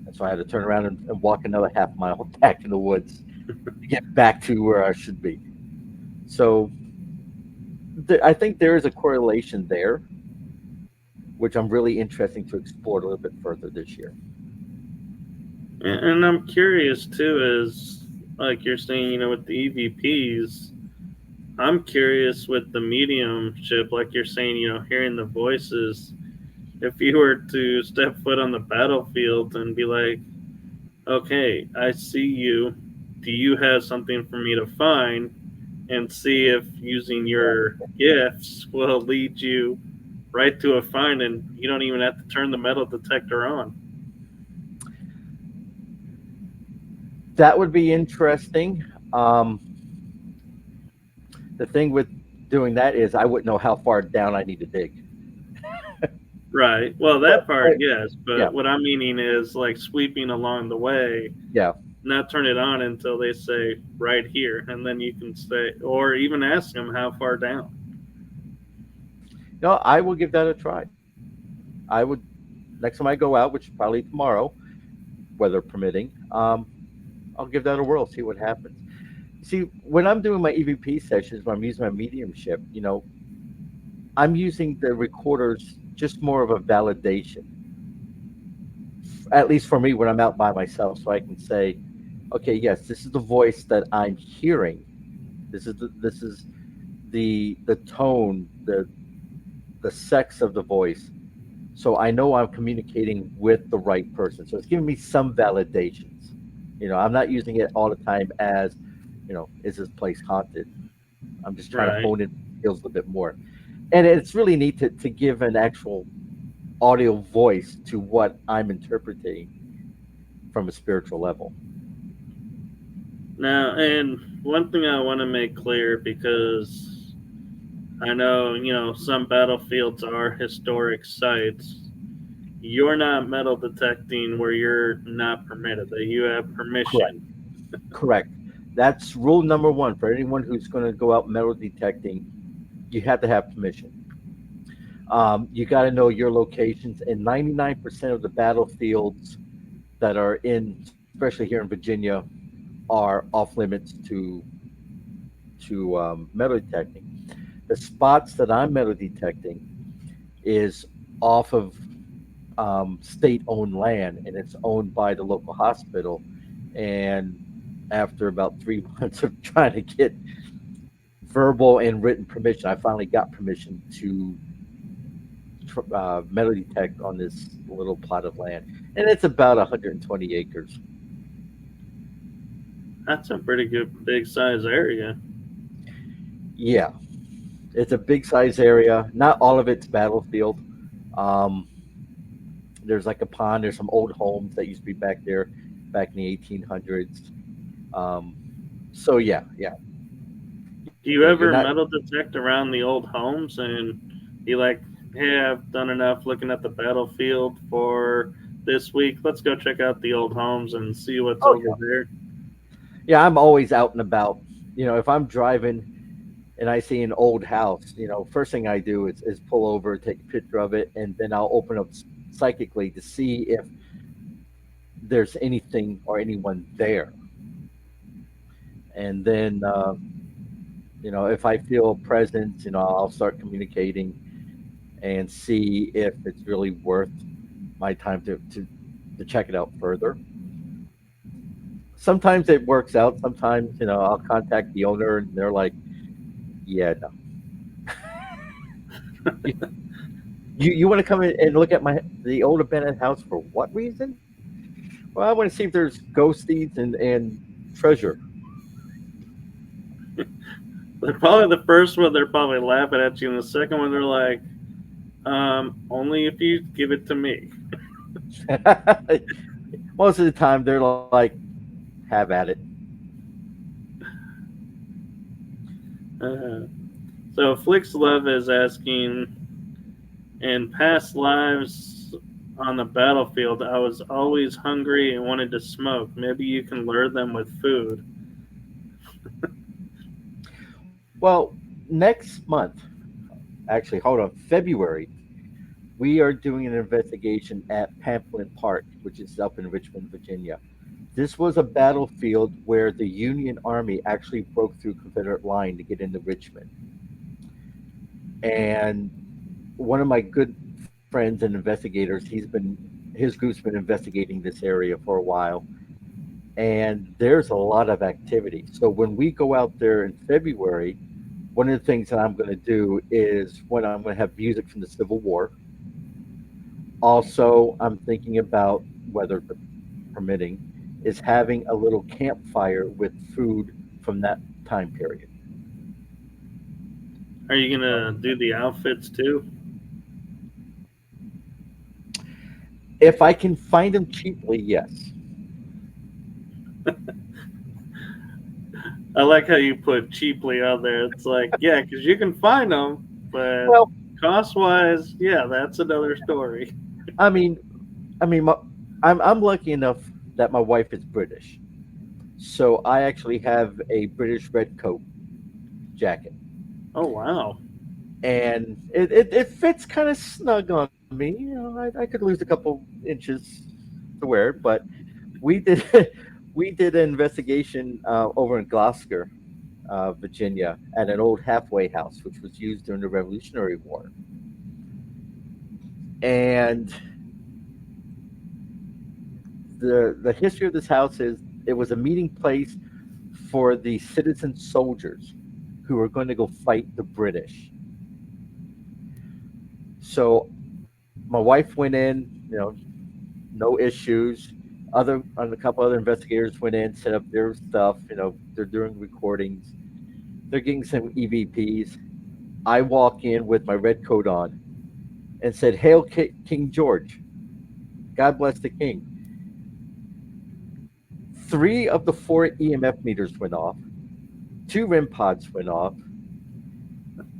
And so I had to turn around and walk another half mile back in the woods to get back to where I should be. So I think there is a correlation there, which I'm really interested to explore a little bit further this year. And I'm curious too, is like you're saying, with the EVPs, I'm curious with the mediumship, like you're saying, hearing the voices. If you were to step foot on the battlefield and be like, okay, I see you. Do you have something for me to find? And see if using your gifts will lead you right to a find, and you don't even have to turn the metal detector on. That would be interesting. Um, the thing with doing that is I wouldn't know how far down I need to dig. Right. Well, But, that part, but yes. yeah, But what I'm meaning is like sweeping along the way, yeah. not turn it on until they say right here, and then you can say, or even ask them how far down. No, I will give that a try. I would, next time I go out, which is probably tomorrow, weather permitting, I'll give that a whirl, see what happens. See, when I'm doing my EVP sessions, when I'm using my mediumship, I'm using the recorders just more of a validation, at least for me when I'm out by myself, so I can say, okay, yes, this is the voice that I'm hearing. This is the tone, the sex of the voice. So I know I'm communicating with the right person. So it's giving me some validations. I'm not using it all the time as, is this place haunted? I'm just trying to Right. hone in skills a little bit more. And it's really neat to give an actual audio voice to what I'm interpreting from a spiritual level. Now, and one thing I want to make clear, because I know, some battlefields are historic sites. You're not metal detecting where you're not permitted, that you have Correct. permission. Correct. That's rule number one for anyone who's going to go out metal detecting. You have to have permission. You got to know your locations, and 99% of the battlefields that are in, especially here in Virginia, are off limits to metal detecting. The spots that I'm metal detecting is off of state-owned land, and it's owned by the local hospital. And after about 3 months of trying to get verbal and written permission, I finally got permission to metal detect on this little plot of land, and it's about 120 acres. That's a pretty good big size area. Yeah, it's a big size area. Not all of it's battlefield. Um, there's like a pond. There's some old homes that used to be back there, back in the 1800s. Um, so yeah, yeah, Do you you're ever not. metal detect around the old homes and you like, hey, I've done enough looking at the battlefield for this week. Let's go check out the old homes and see what's Oh over there. yeah, I'm always out and about. If I'm driving and I see an old house, first thing I do is pull over, take a picture of it, and then I'll open up psychically to see if there's anything or anyone there. And then, if I feel a presence, I'll start communicating and see if it's really worth my time to check it out further. Sometimes it works out. Sometimes, I'll contact the owner and they're like, yeah, no. You want to come in and look at the old abandoned house for what reason? Well, I want to see if there's ghosties and treasure. They're probably the first one, they're probably laughing at you, and the second one, they're like, only if you give it to me. Most of the time, they're like, have at it. Uh, so Flix Love is asking, in past lives on the battlefield, I was always hungry and wanted to smoke. Maybe you can lure them with food. Well, next month, actually, hold on, February, we are doing an investigation at Pamplin Park, which is up in Richmond, Virginia. This was a battlefield where the Union Army actually broke through Confederate line to get into Richmond. And one of my good friends and investigators, his group's been investigating this area for a while, and there's a lot of activity. So when we go out there in February, one of the things that I'm going to do is when I'm going to have music from the Civil War. Also, I'm thinking about, weather permitting, is having a little campfire with food from that time period. Are you gonna do the outfits too? If I can find them cheaply, yes. I like how you put cheaply on there. It's like, yeah, because you can find them, but Well, cost wise, yeah, that's another story. I mean, I mean, I'm lucky enough that my wife is British, so I actually have a British red coat jacket, Oh wow. and it fits kind of snug on me. I could lose a couple inches to wear it, but we did we did an investigation over in Gloucester, Virginia, at an old halfway house, which was used during the Revolutionary War, and the history of this house is it was a meeting place for the citizen soldiers who were going to go fight the British. So my wife went in, no issues. A couple other investigators went in, set up their stuff. They're doing recordings. They're getting some EVPs. I walk in with my red coat on and said, "Hail King George! God bless the King." Three of the four EMF meters went off. Two REM pods went off,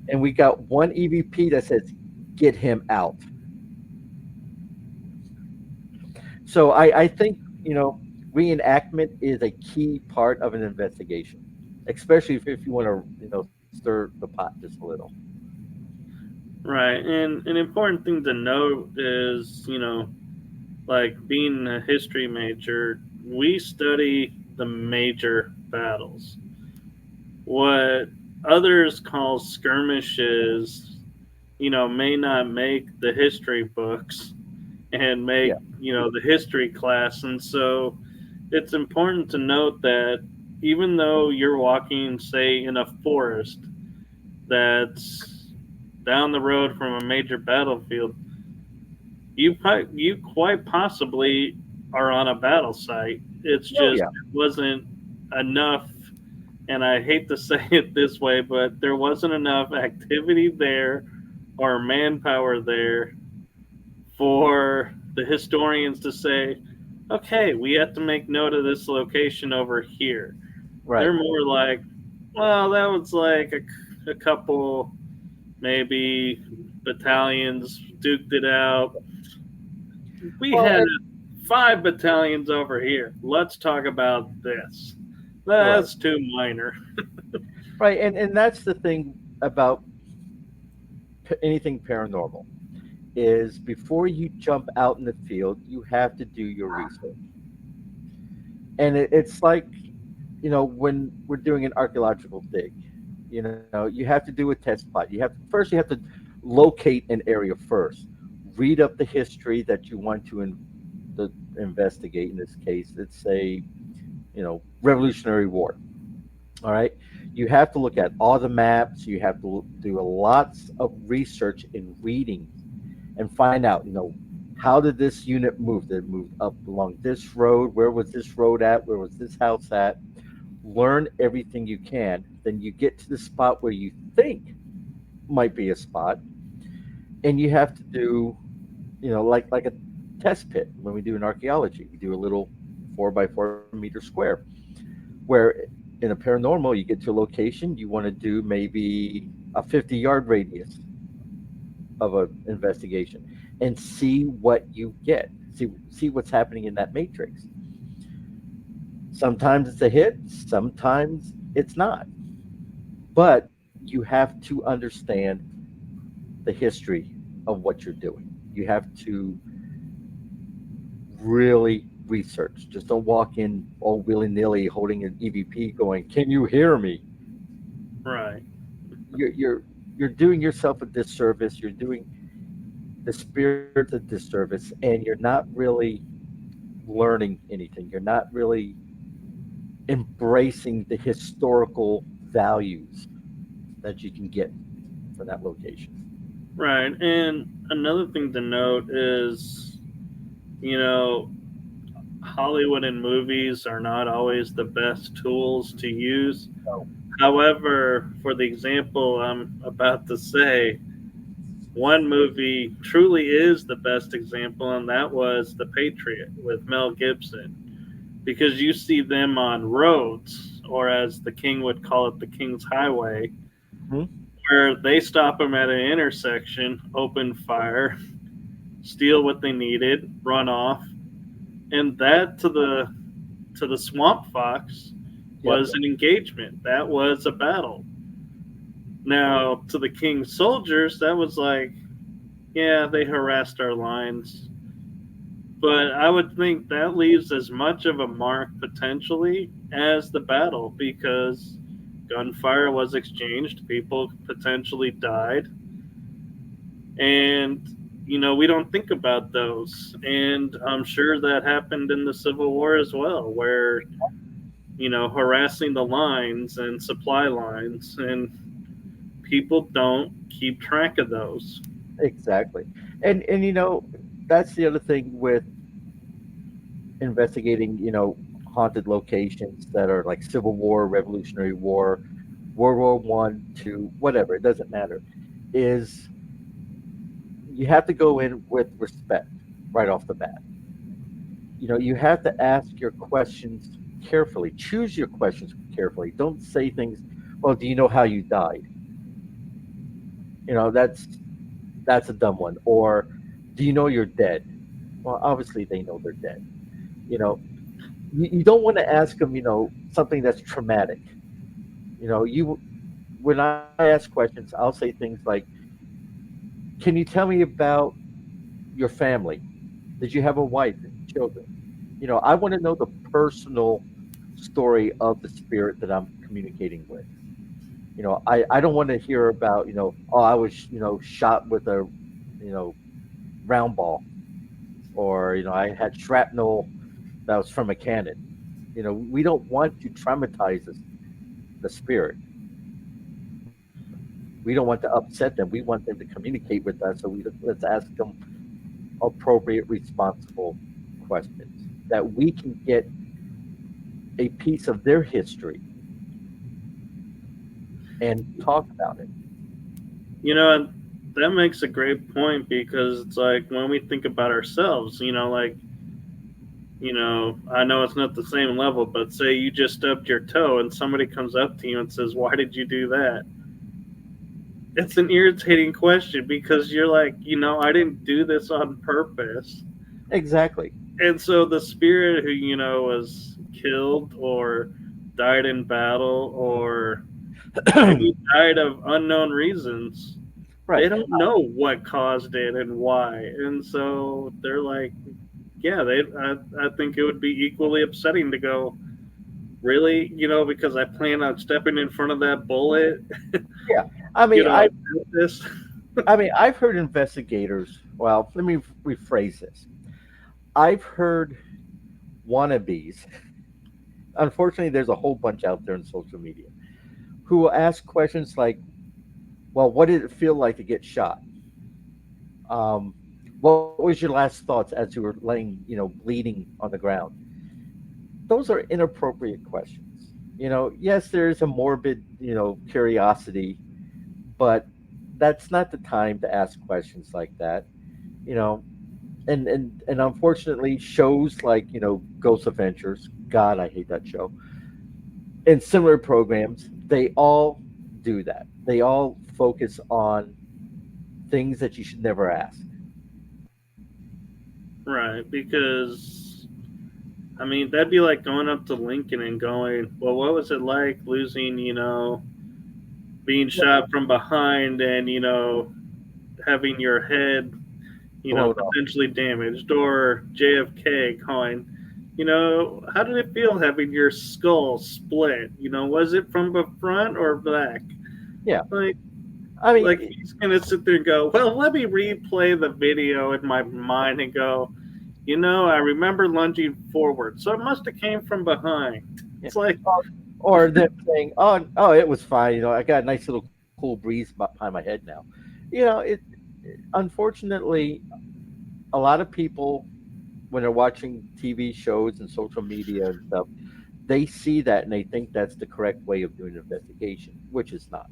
and we got one EVP that says, "Get him out." So I think reenactment is a key part of an investigation, especially if you want to stir the pot just a little. Right. And an important thing to note is, like being a history major, we study the major battles. What others call skirmishes, may not make the history books and make, Yeah, the history class. And so it's important to note that even though you're walking, say, in a forest that's down the road from a major battlefield, you quite possibly are on a battle site. It's oh just yeah, it wasn't enough, and I hate to say it this way, but there wasn't enough activity there or manpower there for the historians to say, okay, we have to make note of this location over here. They're right. more like, well, that was like a couple, maybe battalions duked it out. We Well, had and, 5 battalions over here. Let's talk about this. right, That's too minor. right, and that's the thing about anything paranormal is before you jump out in the field, you have to do your research. And it's like, when we're doing an archaeological dig, you have to do a test plot. You have to locate an area first, read up the history that you want to investigate. In this case, let's say, Revolutionary War. All right. You have to look at all the maps. You have to do lots of research and reading and find out, how did this unit move? Did it move up along this road? Where was this road at? Where was this house at? Learn everything you can. Then you get to the spot where you think might be a spot, and you have to do, like a test pit. When we do an archaeology, we do a little 4 by 4 meter square, where in a paranormal you get to a location, you want to do maybe a 50-yard radius of an investigation and see what you get. See what's happening in that matrix. Sometimes it's a hit, sometimes it's not. But you have to understand the history of what you're doing. You have to really research. Just don't walk in all willy-nilly holding an EVP going, "Can you hear me?" Right. You're doing yourself a disservice. You're doing the spirit a disservice, and you're not really learning anything. You're not really embracing the historical values that you can get from that location. Right. And another thing to note is, you know, Hollywood and movies are not always the best tools to use. So, However, for the example I'm about to say, one movie truly is the best example, and that was The Patriot with Mel Gibson. Because you see them on roads, or as the king would call it, the King's Highway, mhm, where they stop them at an intersection, open fire, steal what they needed, run off, and that to the swamp fox yep, was an engagement. That was a battle. Now to the king's soldiers, that was like, yeah, they harassed our lines, but I would think that leaves as much of a mark potentially as the battle because gunfire was exchanged, people potentially died, and we don't think about those. And I'm sure that happened in the Civil War as well, where harassing the lines and supply lines, and people don't keep track of those. exactly. And that's the other thing with investigating, haunted locations that are like Civil War, Revolutionary War, World War I, II, whatever, it doesn't matter, is you have to go in with respect right off the bat. You have to ask your questions carefully. Choose your questions carefully. Don't say things, well, do you know how you died? That's a dumb one. Or do you know you're dead? Well, obviously they know they're dead. You know, you don't want to ask them, something that's traumatic. You when I ask questions, I'll say things like, Can you tell me about your family? Did you have a wife and children? I want to know the personal story of the spirit that I'm communicating with. I don't want to hear about, oh, I was, shot with a, you know, round ball, or, I had shrapnel that was from a cannon. We don't want to traumatize the spirit. We don't want to upset them. We want them to communicate with us. So let's ask them appropriate, responsible questions that we can get a piece of their history and talk about it. And that makes a great point because it's like when we think about ourselves, like, I know it's not the same level, but say you just stubbed your toe and somebody comes up to you and says, "Why did you do that?" It's an irritating question because you're like, I didn't do this on purpose. Exactly. And so the spirit who, was killed or died in battle or maybe died of unknown reasons, Right. they don't know what caused it and why. And so they're like, yeah, I think it would be equally upsetting to go, really, because I plan on stepping in front of that bullet, Yeah. I mean, I this. I mean, I've heard investigators. Well, let me rephrase this. I've heard wannabes. Unfortunately, there's a whole bunch out there in social media who will ask questions like, "Well, what did it feel like to get shot? Um, what was your last thoughts as you were laying, bleeding on the ground?" Those are inappropriate questions. Yes, there is a morbid, curiosity, but that's not the time to ask questions like that. You know, and unfortunately, shows like Ghost Adventures. God, I hate that show. And similar programs, they all do that. They all focus on things that you should never ask. Right, because that'd be like going up to Lincoln and going, "Well, what was it like losing, being shot from behind and, having your head, Blown up. potentially damaged?" Or JFK going, "How did it feel having your skull split? Was it from the front or back?" Yeah, Like, I like mean, he's gonna sit there and go, "Well, let me replay the video in my mind and go, I remember lunging forward, so it must have came from behind." yeah. It's like, Or them saying, "Oh, it was fine. I got a nice little cool breeze behind my head now." Unfortunately, a lot of people when they're watching TV shows and social media and stuff, they see that and they think that's the correct way of doing an investigation, which is not.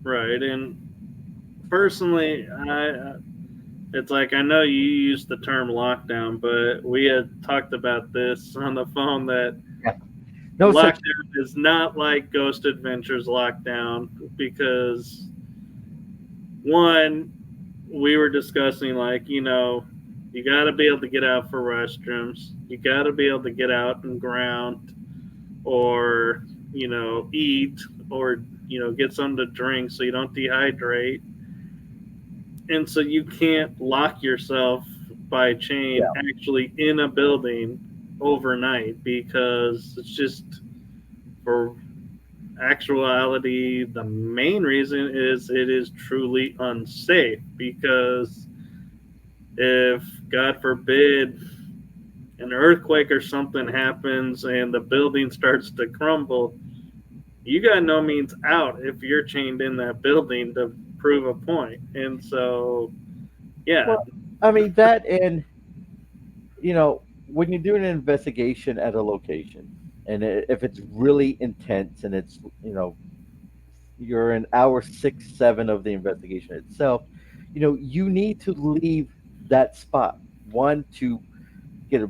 right. And personally, it's like I know you use the term lockdown, but we had talked about this on the phone that Yeah. No such. lockdown is not like Ghost Adventures lockdown because one, we were discussing like, you got to be able to get out for restrooms, you got to be able to get out and ground or, eat or, get something to drink so you don't dehydrate. And so you can't lock yourself by chain Yeah. actually in a building overnight because it's just for actuality the main reason is it is truly unsafe because if god forbid an earthquake or something happens and the building starts to crumble, you got no means out if you're chained in that building to prove a point. And so yeah. Well, I mean that, and when you're doing an investigation at a location, and if it's really intense, and it's you're in hour 6, 7 of the investigation itself, you need to leave that spot. One, to get a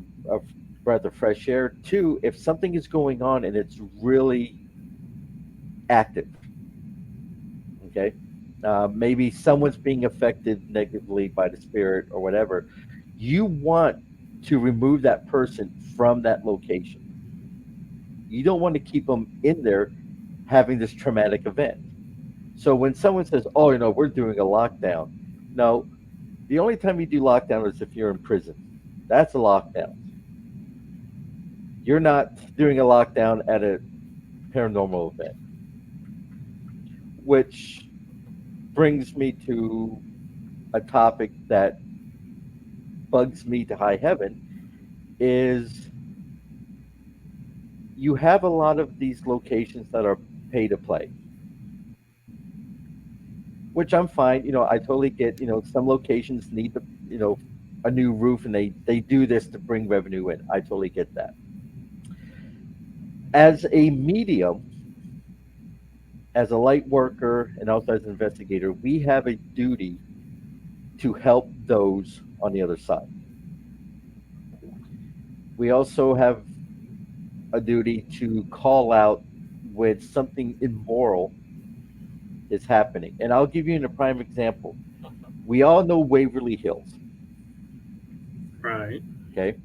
breath of fresh air. Two, if something is going on and it's really active, okay, maybe someone's being affected negatively by the spirit or whatever, you want to remove that person from that location. You don't want to keep them in there having this traumatic event. So when someone says, "Oh, we're doing a lockdown," no, the only time you do lockdown is if you're in prison. That's a lockdown. You're not doing a lockdown at a paranormal event, which brings me to a topic that bugs me to high heaven is you have a lot of these locations that are pay to play, which I'm fine. I totally get, some locations need a new roof and they do this to bring revenue in. I totally get that. As a medium, as a light worker, and also as an investigator, we have a duty to help those on the other side. We also have a duty to call out when something immoral is happening. And I'll give you a prime example. We all know Waverly Hills, Right. okay?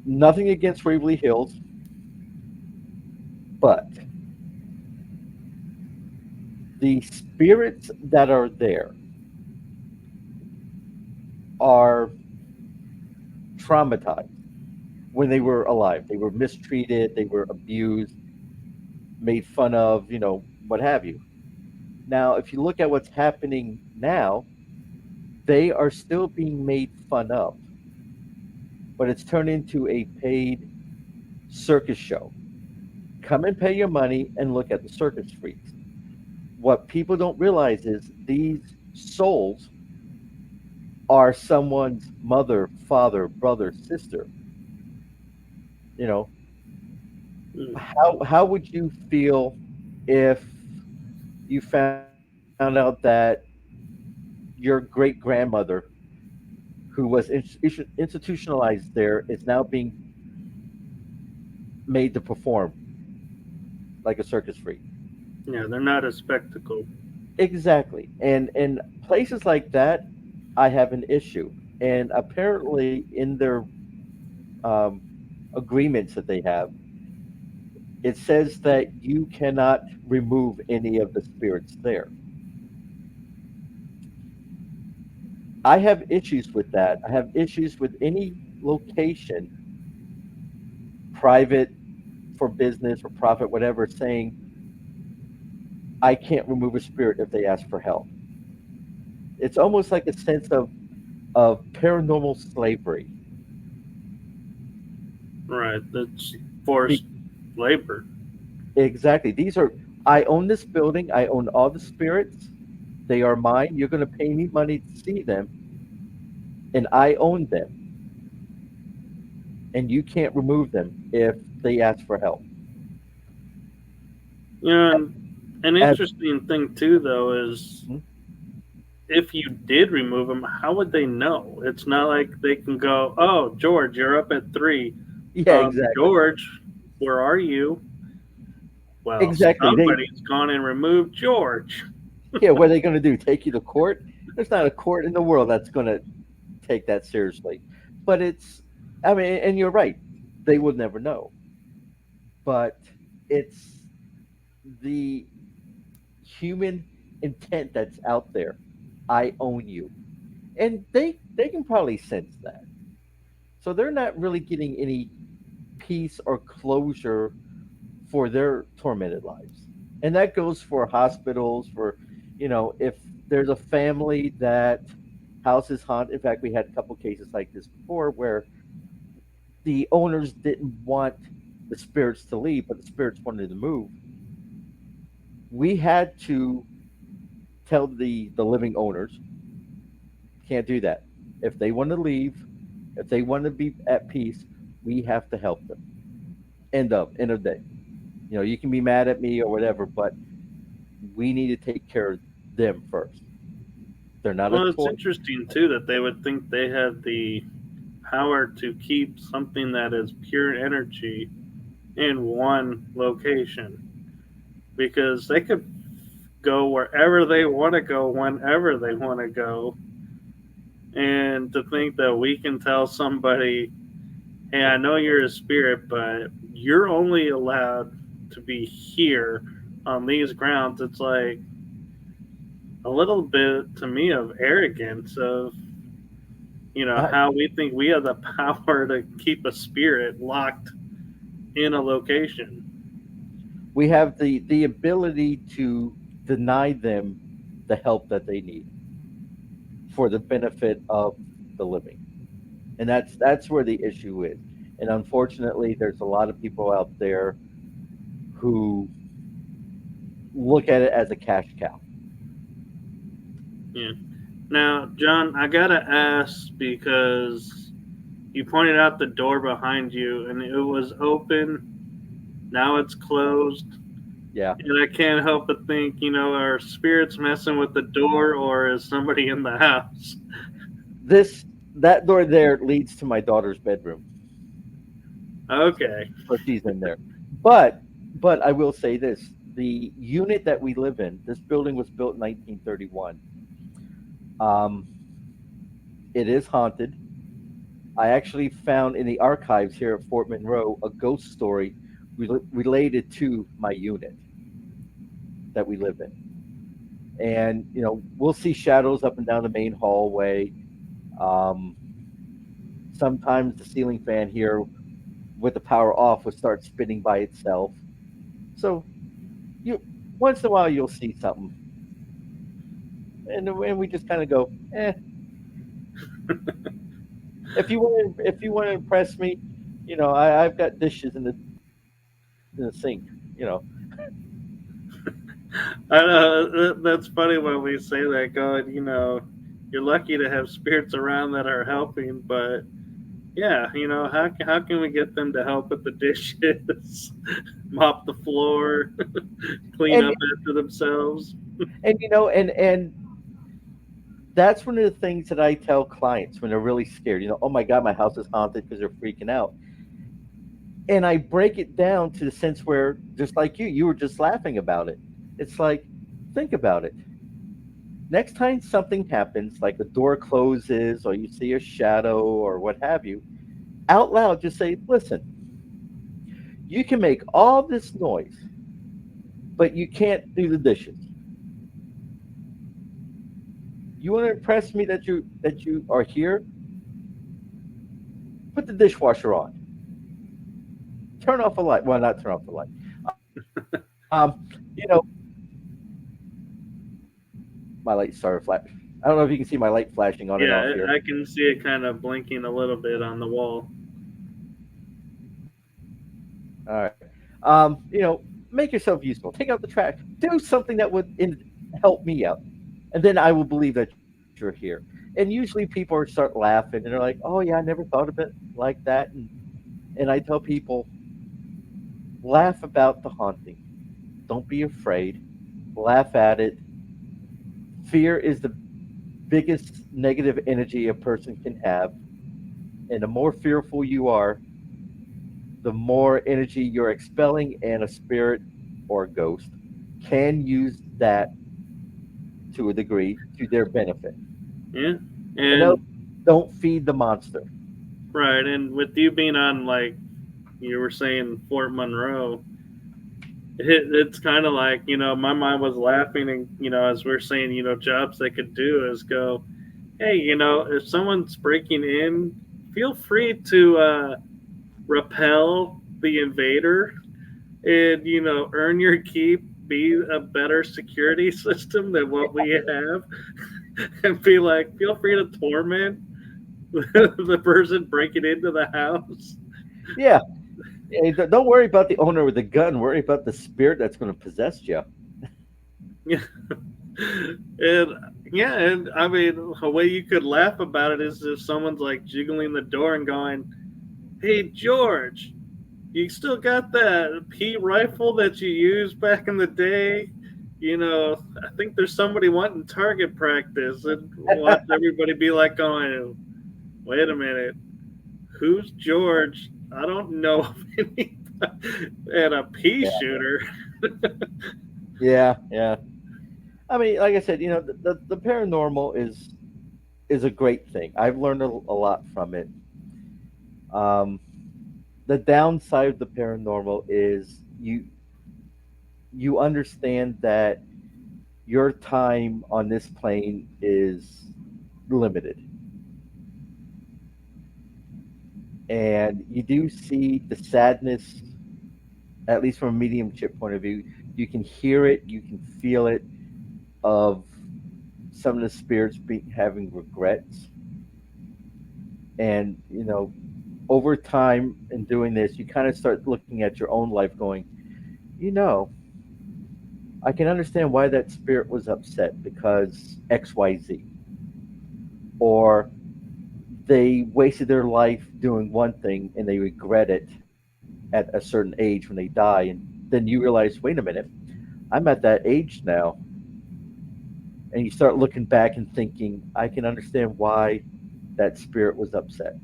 Nothing against Waverly Hills, but the spirits that are there are traumatized when they were alive. They were mistreated, they were abused, made fun of, what have you. Now, if you look at what's happening now, they are still being made fun of, but it's turned into a paid circus show. Come and pay your money and look at the circus freaks. What people don't realize is these souls are someone's mother, father, brother, sister. You know, Mm. how would you feel if you found out that your great grandmother, who was institutionalized there, is now being made to perform like a circus freak? Yeah, they're not a spectacle. Exactly. And in places like that, I have an issue. And apparently, in their um, agreements that they have, it says that you cannot remove any of the spirits there. I have issues with that. I have issues with any location, private, for business or profit, whatever, saying I can't remove a spirit if they ask for help. It's almost like a sense of paranormal slavery. Right. That's Be, forced labor. exactly. These are, I own this building. I own all the spirits. They are mine. You're going to pay me money to see them, and I own them. And you can't remove them if they ask for help. You know, and an As interesting thing too, though, is Mhm. if you did remove them, how would they know? It's not like they can go, "Oh, George, you're up at 3. Yeah, exactly. George, where are you?" Well, Exactly. somebody's gone and removed George. Yeah, what are they going to do? Take you to court? There's not a court in the world that's going to take that seriously. But I mean, and you're right. They would never know. But it's the human intent that's out there. I own you. And they can probably sense that. So they're not really getting any peace or closure for their tormented lives. And that goes for hospitals, for, if there's a family that houses haunt. In fact, we had a couple cases like this before where the owners didn't want the spirits to leave, but the spirits wanted to move. We had to tell the living owners, can't do that. If they want to leave, if they want to be at peace, we have to help them. End of day. You can be mad at me or whatever, but we need to take care of them first. They're not a Well, it's toy. interesting too that they would think they had the power to keep something that is pure energy in one location because they could go wherever they want to go whenever they want to go. And to think that we can tell somebody, hey, I know you're a spirit, but you're only allowed to be here on these grounds, it's like a little bit to me of arrogance of I, how we think we have the power to keep a spirit locked in a location. we have the ability to deny them the help that they need for the benefit of the living, and that's where the issue is. And unfortunately, there's a lot of people out there who look at it as a cash cow. Yeah. Now, John, I gotta ask because you pointed out the door behind you and it was open. Now it's closed. Yeah, And I can't help but think, are spirits messing with the door or is somebody in the house? this that door there leads to my daughter's bedroom, Okay. so she's in there. But I will say this: the unit that we live in, this building was built in 1931. Um, it is haunted. I actually found in the archives here at Fort Monroe a ghost story related to my unit that we live in. And we'll see shadows up and down the main hallway. Um, Sometimes the ceiling fan here, with the power off, would start spinning by itself. So you once in a while you'll see something, and we just kind of go, eh. If you want to impress me, I've got dishes in the sink. You know, I know that's funny when we say that, God, you're lucky to have spirits around that are helping, but yeah, how can we get them to help with the dishes, mop the floor, clean and up after themselves? and that's one of the things that I tell clients when they're really scared. Oh my God, my house is haunted because they're freaking out. And I break it down to the sense where, just like you were just laughing about it. It's like, think about it. Next time something happens, like a door closes or you see a shadow or what have you, out loud, just say, listen, you can make all this noise, but you can't do the dishes. You want to impress me that you are here? Put the dishwasher on. Turn off a light. Well, not turn off the light. You know, my light started flash. I don't know if you can see my light flashing on and off Yeah, here. I can see it kind of blinking a little bit on the wall. All right. Make yourself useful. Take out the trash. Do something that would help me out, and then I will believe that you're here. And usually people start laughing and they're like, "Oh yeah, I never thought of it like that." And I tell people, laugh about the haunting. Don't be afraid. Laugh at it. Fear is the biggest negative energy a person can have, and the more fearful you are, the more energy you're expelling, and a spirit or a ghost can use that to a degree to their benefit. Yeah, You know, and don't feed the monster. right, and with you being on like you were saying Fort Monroe, it's kind of like my mind was laughing, and as we're saying jobs they could do is go, hey, if someone's breaking in, feel free to repel the invader and earn your keep, be a better security system than what we have, and be like, feel free to torment the person breaking into the house. Yeah. Hey, don't worry about the owner with the gun. Worry about the spirit that's going to possess you. Yeah. And yeah, and I mean, a way you could laugh about it is if someone's like jiggling the door and going, "Hey, George, you still got that P rifle that you used back in the day? I think there's somebody wanting target practice." And watch everybody be like, going, "Wait a minute, who's George? I don't know of any." And a pea Yeah. shooter. Yeah. Yeah. I mean, like I said, the paranormal is a great thing. I've learned a lot from it. Um, the downside of the paranormal is you understand that your time on this plane is limited. And you do see the sadness, at least from a mediumship point of view. You can hear it, you can feel it, of some of the spirits having regrets. And, over time in doing this, you kind of start looking at your own life going, you know, I can understand why that spirit was upset because XYZ. Or they wasted their life doing one thing and they regret it at a certain age when they die. And then you realize, wait a minute, I'm at that age now. And you start looking back and thinking, I can understand why that spirit was upset.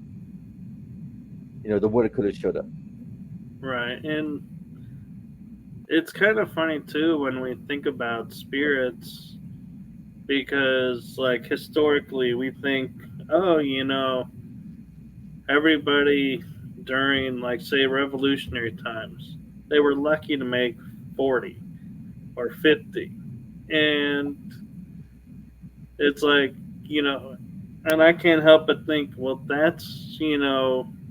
The woulda, coulda, shoulda. Right. And it's kind of funny too when we think about spirits because, like, historically, we think, oh, everybody during, like, say, revolutionary times, they were lucky to make 40 or 50. And it's like, you know, and I can't help but think, well, that's,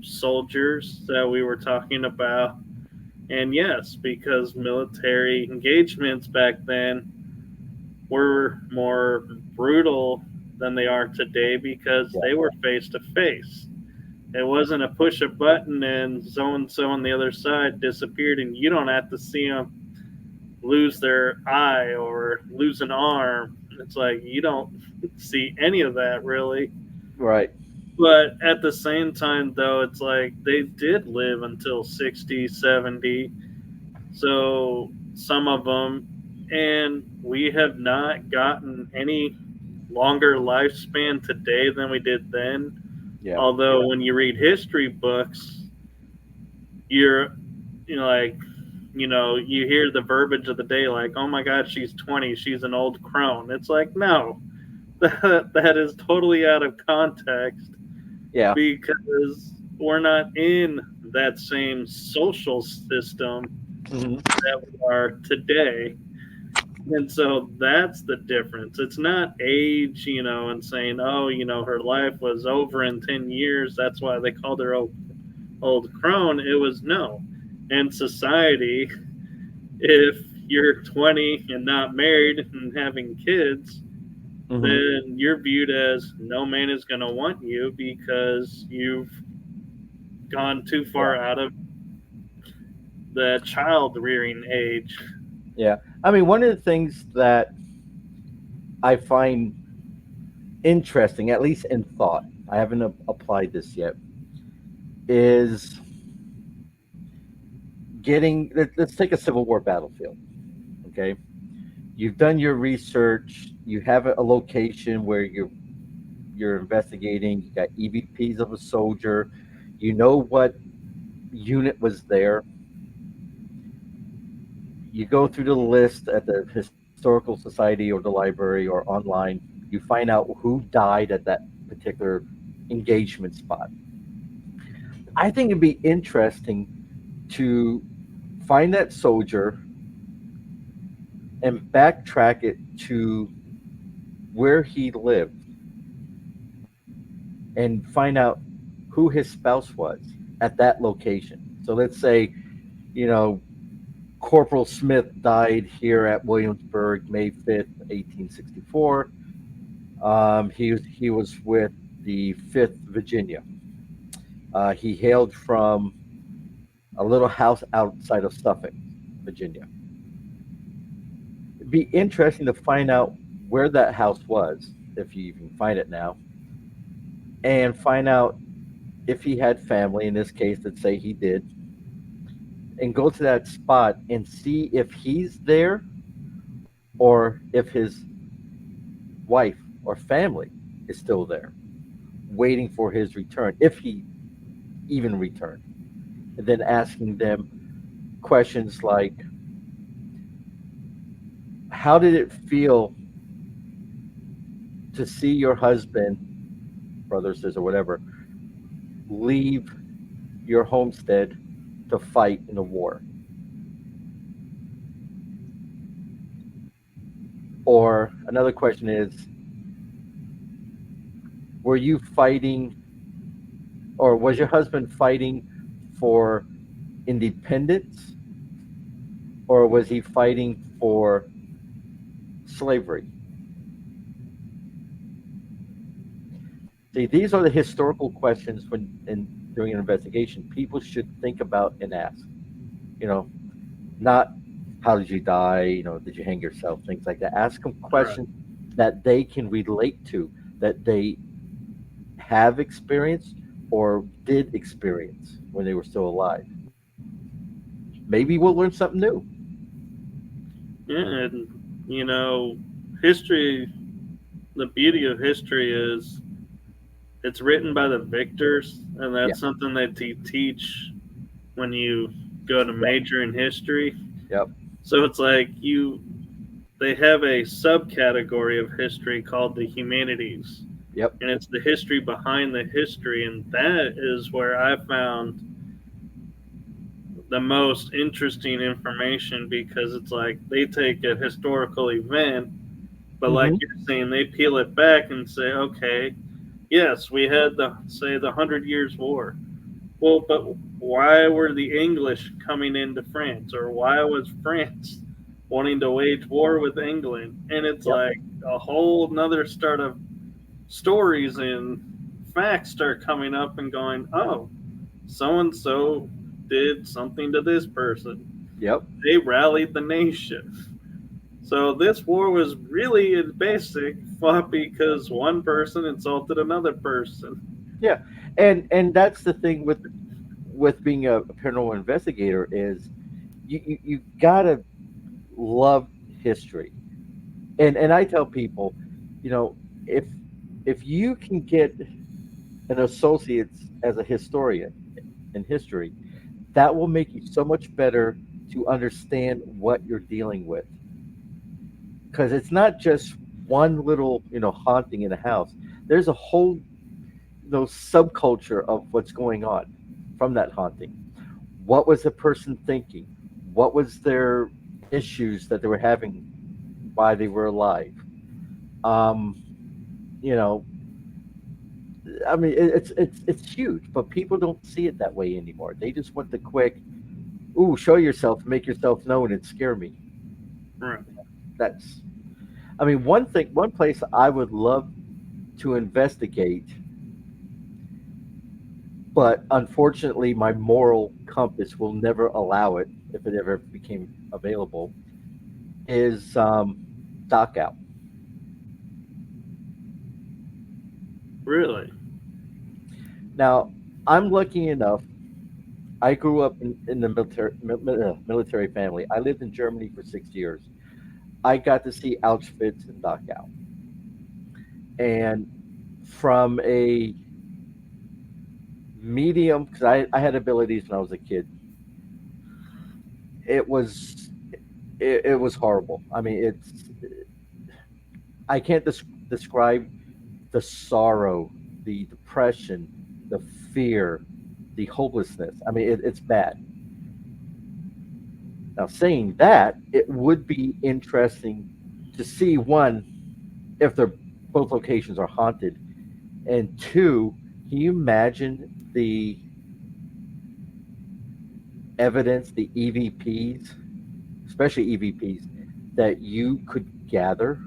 soldiers that we were talking about. And yes, because military engagements back then were more brutal than they are today because Yeah. they were face to face. It wasn't a push a button and so on the other side disappeared, and you don't have to see them lose their eye or lose an arm. It's like you don't see any of that really. Right. But at the same time, though, it's like they did live until 60, 70. So some of them, and we have not gotten any longer lifespan today than we did then. Yeah. Although when you read history books, you're like, you hear the verbiage of the day like, oh my god, she's 20, she's an old crone. It's like, no, that is totally out of context Yeah. because we're not in that same social system Hmm. that we are today. And so that's the difference. It's not age, and saying, oh, her life was over in 10 years. That's why they called her old crone. It was no. In society, if you're 20 and not married and having kids, Hmm. then you're viewed as no man is going to want you because you've gone too Yeah. far out of the child rearing age. Yeah. I mean, one of the things that I find interesting, at least in thought, I haven't applied this yet, is let's take a Civil War battlefield. Okay. You've done your research, you have a location where you're investigating, you got EVPs of a soldier, you know what unit was there. You go through the list at the historical society or the library or online. You find out who died at that particular engagement spot. I think it'd be interesting to find that soldier and backtrack it to where he lived and find out who his spouse was at that location. So let's say, you know, Corporal Smith died here at Williamsburg, May 5th, 1864. He was with the 5th Virginia. He hailed from a little house outside of Suffolk, Virginia. It'd be interesting to find out where that house was, if you even find it now, and find out if he had family. In this case, let's say he did, and go to that spot and see if he's there or if his wife or family is still there, waiting for his return, if he even returned. And then asking them questions like, how did it feel to see your husband, brother, sister, whatever, leave your homestead to fight in a war? Or another question is, were you fighting, or was your husband fighting for independence, or was he fighting for slavery? See, these are the historical questions when in during an investigation people should think about and ask. You know, not how did you die, did you hang yourself, things like that. Ask them Right. questions that they can relate to, that they have experienced or did experience when they were still alive. Maybe we'll learn something new. Yeah, and history. The beauty of history is it's written by the victors, and Yeah. that's something that they teach when you go to Yep. major in history. Yep. So it's like they have a subcategory of history called the humanities, Yep. and it's the history behind the history, and that is where I found the most interesting information because it's like they take a historical event, but like Mm-hmm. you're saying, they peel it back and say, okay, yes, we had the 100 Years' War. Well, but why were the English coming into France, or why was France wanting to wage war with England? And it's Yep. like a whole nother start of stories and facts start coming up and going, oh, so and so did something to this person. Yep. They rallied the nation. So this war was really in basic fought because one person insulted another person. Yeah. And that's the thing with being a paranormal investigator is you gotta love history. And I tell people, you know, if if you can get an associate's as a historian in history, that will make you so much better to understand what you're dealing with. Because it's not just one little, haunting in a house. There's a whole, subculture of what's going on from that haunting. What was the person thinking? What was their issues that they were having while they were alive? Um, you know, I mean, it's huge, but people don't see it that way anymore. They just want the quick, ooh, show yourself, make yourself known, and scare me. Right. That's, I mean, one place I would love to investigate, but unfortunately, my moral compass will never allow it if it ever became available, is Dachau. Really? Now, I'm lucky enough. I grew up in the military family. I lived in Germany for 6 years. I got to see Auschwitz and Dachau. And from a medium, because I had abilities when I was a kid, it was it was horrible. I mean, I can't describe the sorrow, the depression, the fear, the hopelessness. I mean, it's bad. Now, saying that, it would be interesting to see one, if they're both locations are haunted, and two, can you imagine the evidence, the EVPs, especially EVPs, that you could gather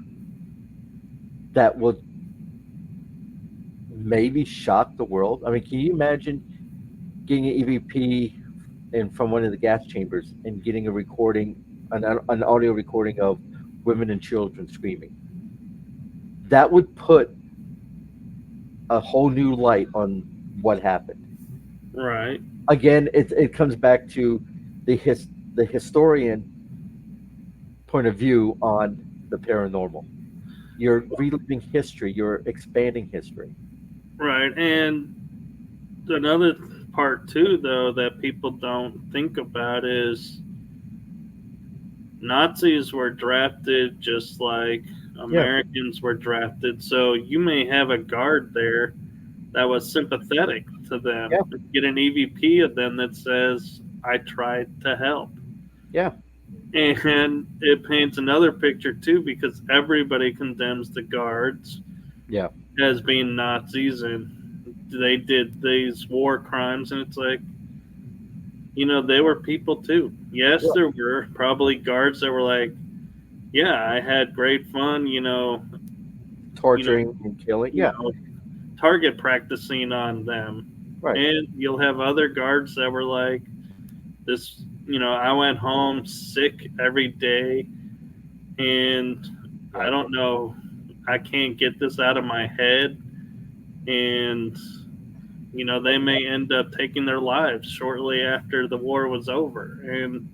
that would maybe shock the world? I mean, can you imagine getting an EVP and from one of the gas chambers and getting a recording, an audio recording of women and children screaming? That would put a whole new light on what happened. Right. Again, it comes back to the historian point of view on the paranormal. You're reliving history. You're expanding history. Right. And another part too, though, that people don't think about is Nazis were drafted just like Yeah, Americans were drafted. So you may have a guard there that was sympathetic to them. yeah, Get an EVP of them that says, I tried to help. yeah. And it paints another picture too, because everybody condemns the guards Yeah. as being Nazis and they did these war crimes. And it's like, they were people too. Yes, Yeah. there were probably guards that were like, yeah, I had great fun, you know, Torturing and killing. you Yeah. know, target practicing on them. Right. And you'll have other guards that were like, this, I went home sick every day and I Yeah. don't know, I can't get this out of my head. And, they may end up taking their lives shortly after the war was over. And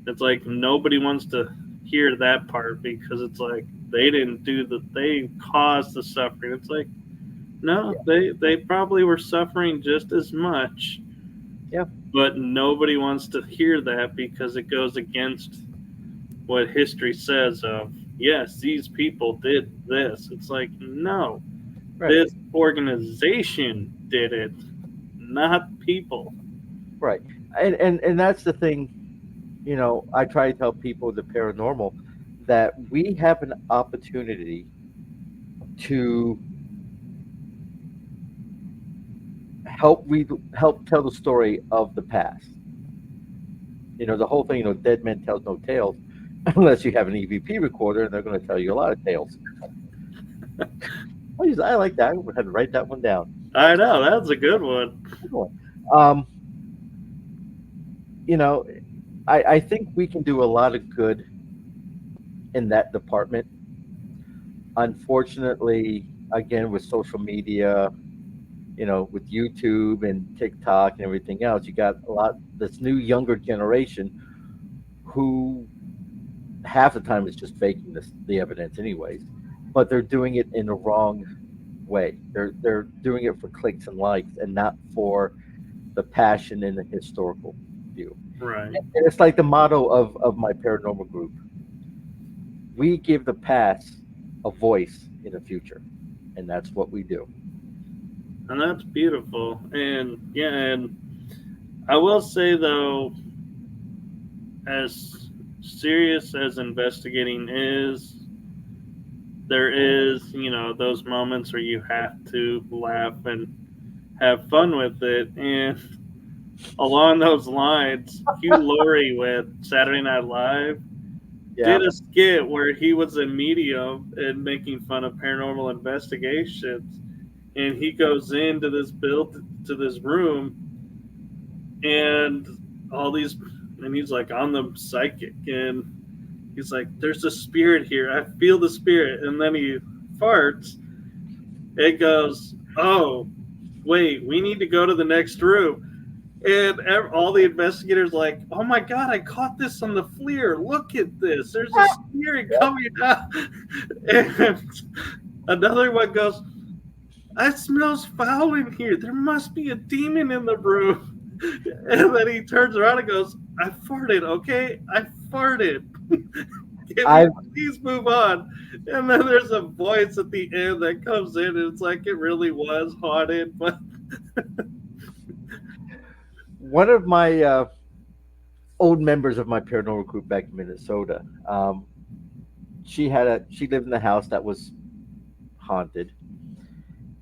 it's like nobody wants to hear that part because it's like they didn't they caused the suffering. It's like, no, Yeah. they probably were suffering just as much, Yeah. but nobody wants to hear that because it goes against what history says of, yes, these people did this. It's like, no, Right. this organization did it, not people. Right. And that's the thing. I try to tell people the paranormal that we have an opportunity to help tell the story of the past. The whole thing, dead men tells no tales, unless you have an EVP recorder, and they're going to tell you a lot of tales. I like that. I had to write that one down. I know, that's a good one. Good one. Um, you know, I think we can do a lot of good in that department. Unfortunately, again, with social media, with YouTube and TikTok and everything else, you got a lot this new younger generation who half the time is just faking the evidence anyways, but they're doing it in the wrong way. They're doing it for clicks and likes and not for the passion and the historical view. Right. And it's like the motto of my paranormal group. We give the past a voice in the future, and that's what we do. And that's beautiful. And yeah, and I will say though, as serious as investigating is, there is, those moments where you have to laugh and have fun with it. And along those lines, Hugh Laurie with Saturday Night Live Yeah. did a skit where he was a medium and making fun of paranormal investigations. And he goes into this this room, and all these, and he's like, I'm the psychic, and he's like, there's a spirit here, I feel the spirit, and then he farts. It goes, oh wait, we need to go to the next room. And all the investigators like, oh my god, I caught this on the FLIR, look at this, there's a spirit coming out. And another one goes, it smells foul in here, there must be a demon in the room. And then he turns around and goes, I farted, okay? I farted. Can we I please move on? And then there's a voice at the end that comes in, and it's like it really was haunted. But One of my old members of my paranormal group back in Minnesota. She lived in a house that was haunted,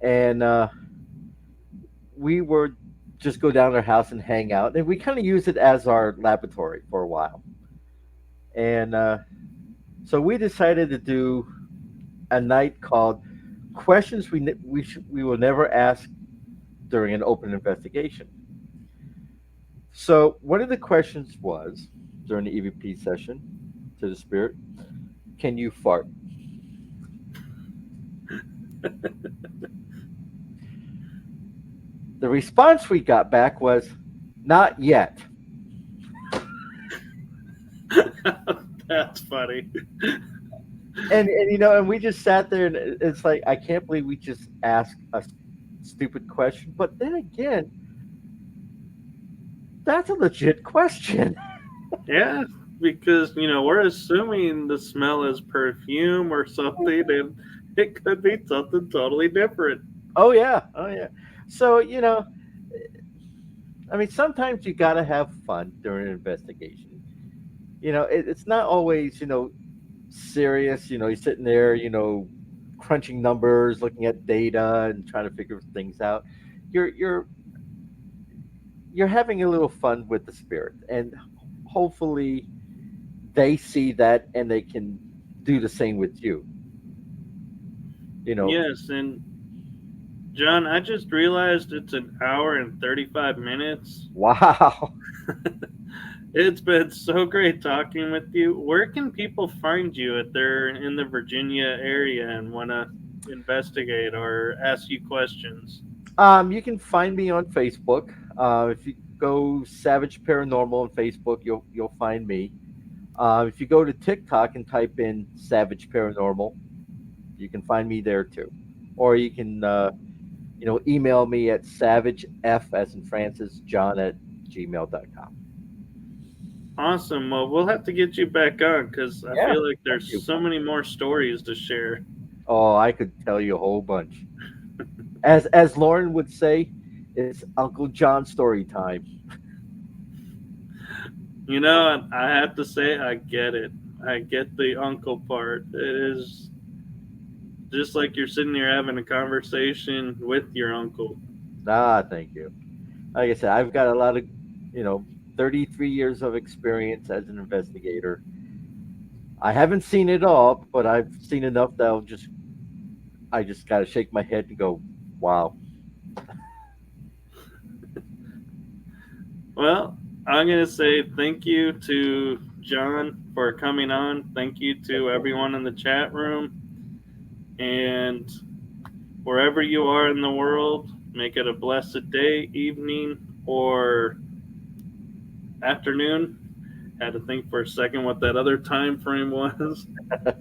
and we were just go down to her house and hang out, and we kind of used it as our laboratory for a while. And so we decided to do a night called "Questions we will never ask during an open investigation." So one of the questions was during the EVP session to the spirit, "Can you fart?" The response we got back was, "Not yet." that's funny. And we just sat there, and it's like, I can't believe we just asked a stupid question. But then again, that's a legit question. Yeah, because we're assuming the smell is perfume or something, and it could be something totally different. Oh yeah, oh yeah. So I mean, sometimes you got to have fun during an investigation. It's not always, serious. You're sitting there, crunching numbers, looking at data, and trying to figure things out. You're you're having a little fun with the spirit, and hopefully they see that and they can do the same with you. You know, Yes, and John, I just realized it's an hour and 35 minutes. wow. It's been so great talking with you. Where can people find you if they're in the Virginia area and want to investigate or ask you questions? You can find me on Facebook. If you go Savage Paranormal on Facebook, you'll find me. If you go to TikTok and type in Savage Paranormal, you can find me there too. Or you can email me at savagef as in Francis John at gmail.com. Awesome. Well, we'll have to get you back on because I Yeah, feel like thank there's you. so many more stories to share. Oh, I could tell you a whole bunch. As Lauren would say, it's Uncle John story time. I have to say, I get it. I get the uncle part. It is just like you're sitting there having a conversation with your uncle. Thank you. Like I said, I've got a lot of, you know, 33 years of experience as an investigator. I haven't seen it all, but I've seen enough that I just got to shake my head and go, wow. Well, I'm going to say thank you to John for coming on. Thank you to everyone in the chat room. And wherever you are in the world, make it a blessed day, evening, or afternoon. Had to think for a second what that other time frame was. Peace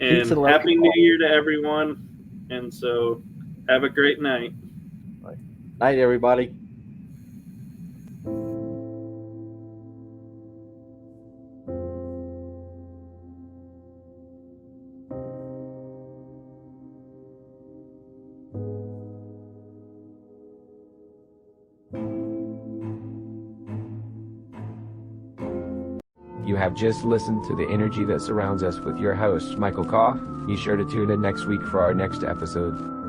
And and love to Happy New all. Year to everyone. And so have a great night. Right. Night, everybody. You have just listened to the energy that surrounds us with your host, Michael Kopf. Be sure to tune in next week for our next episode.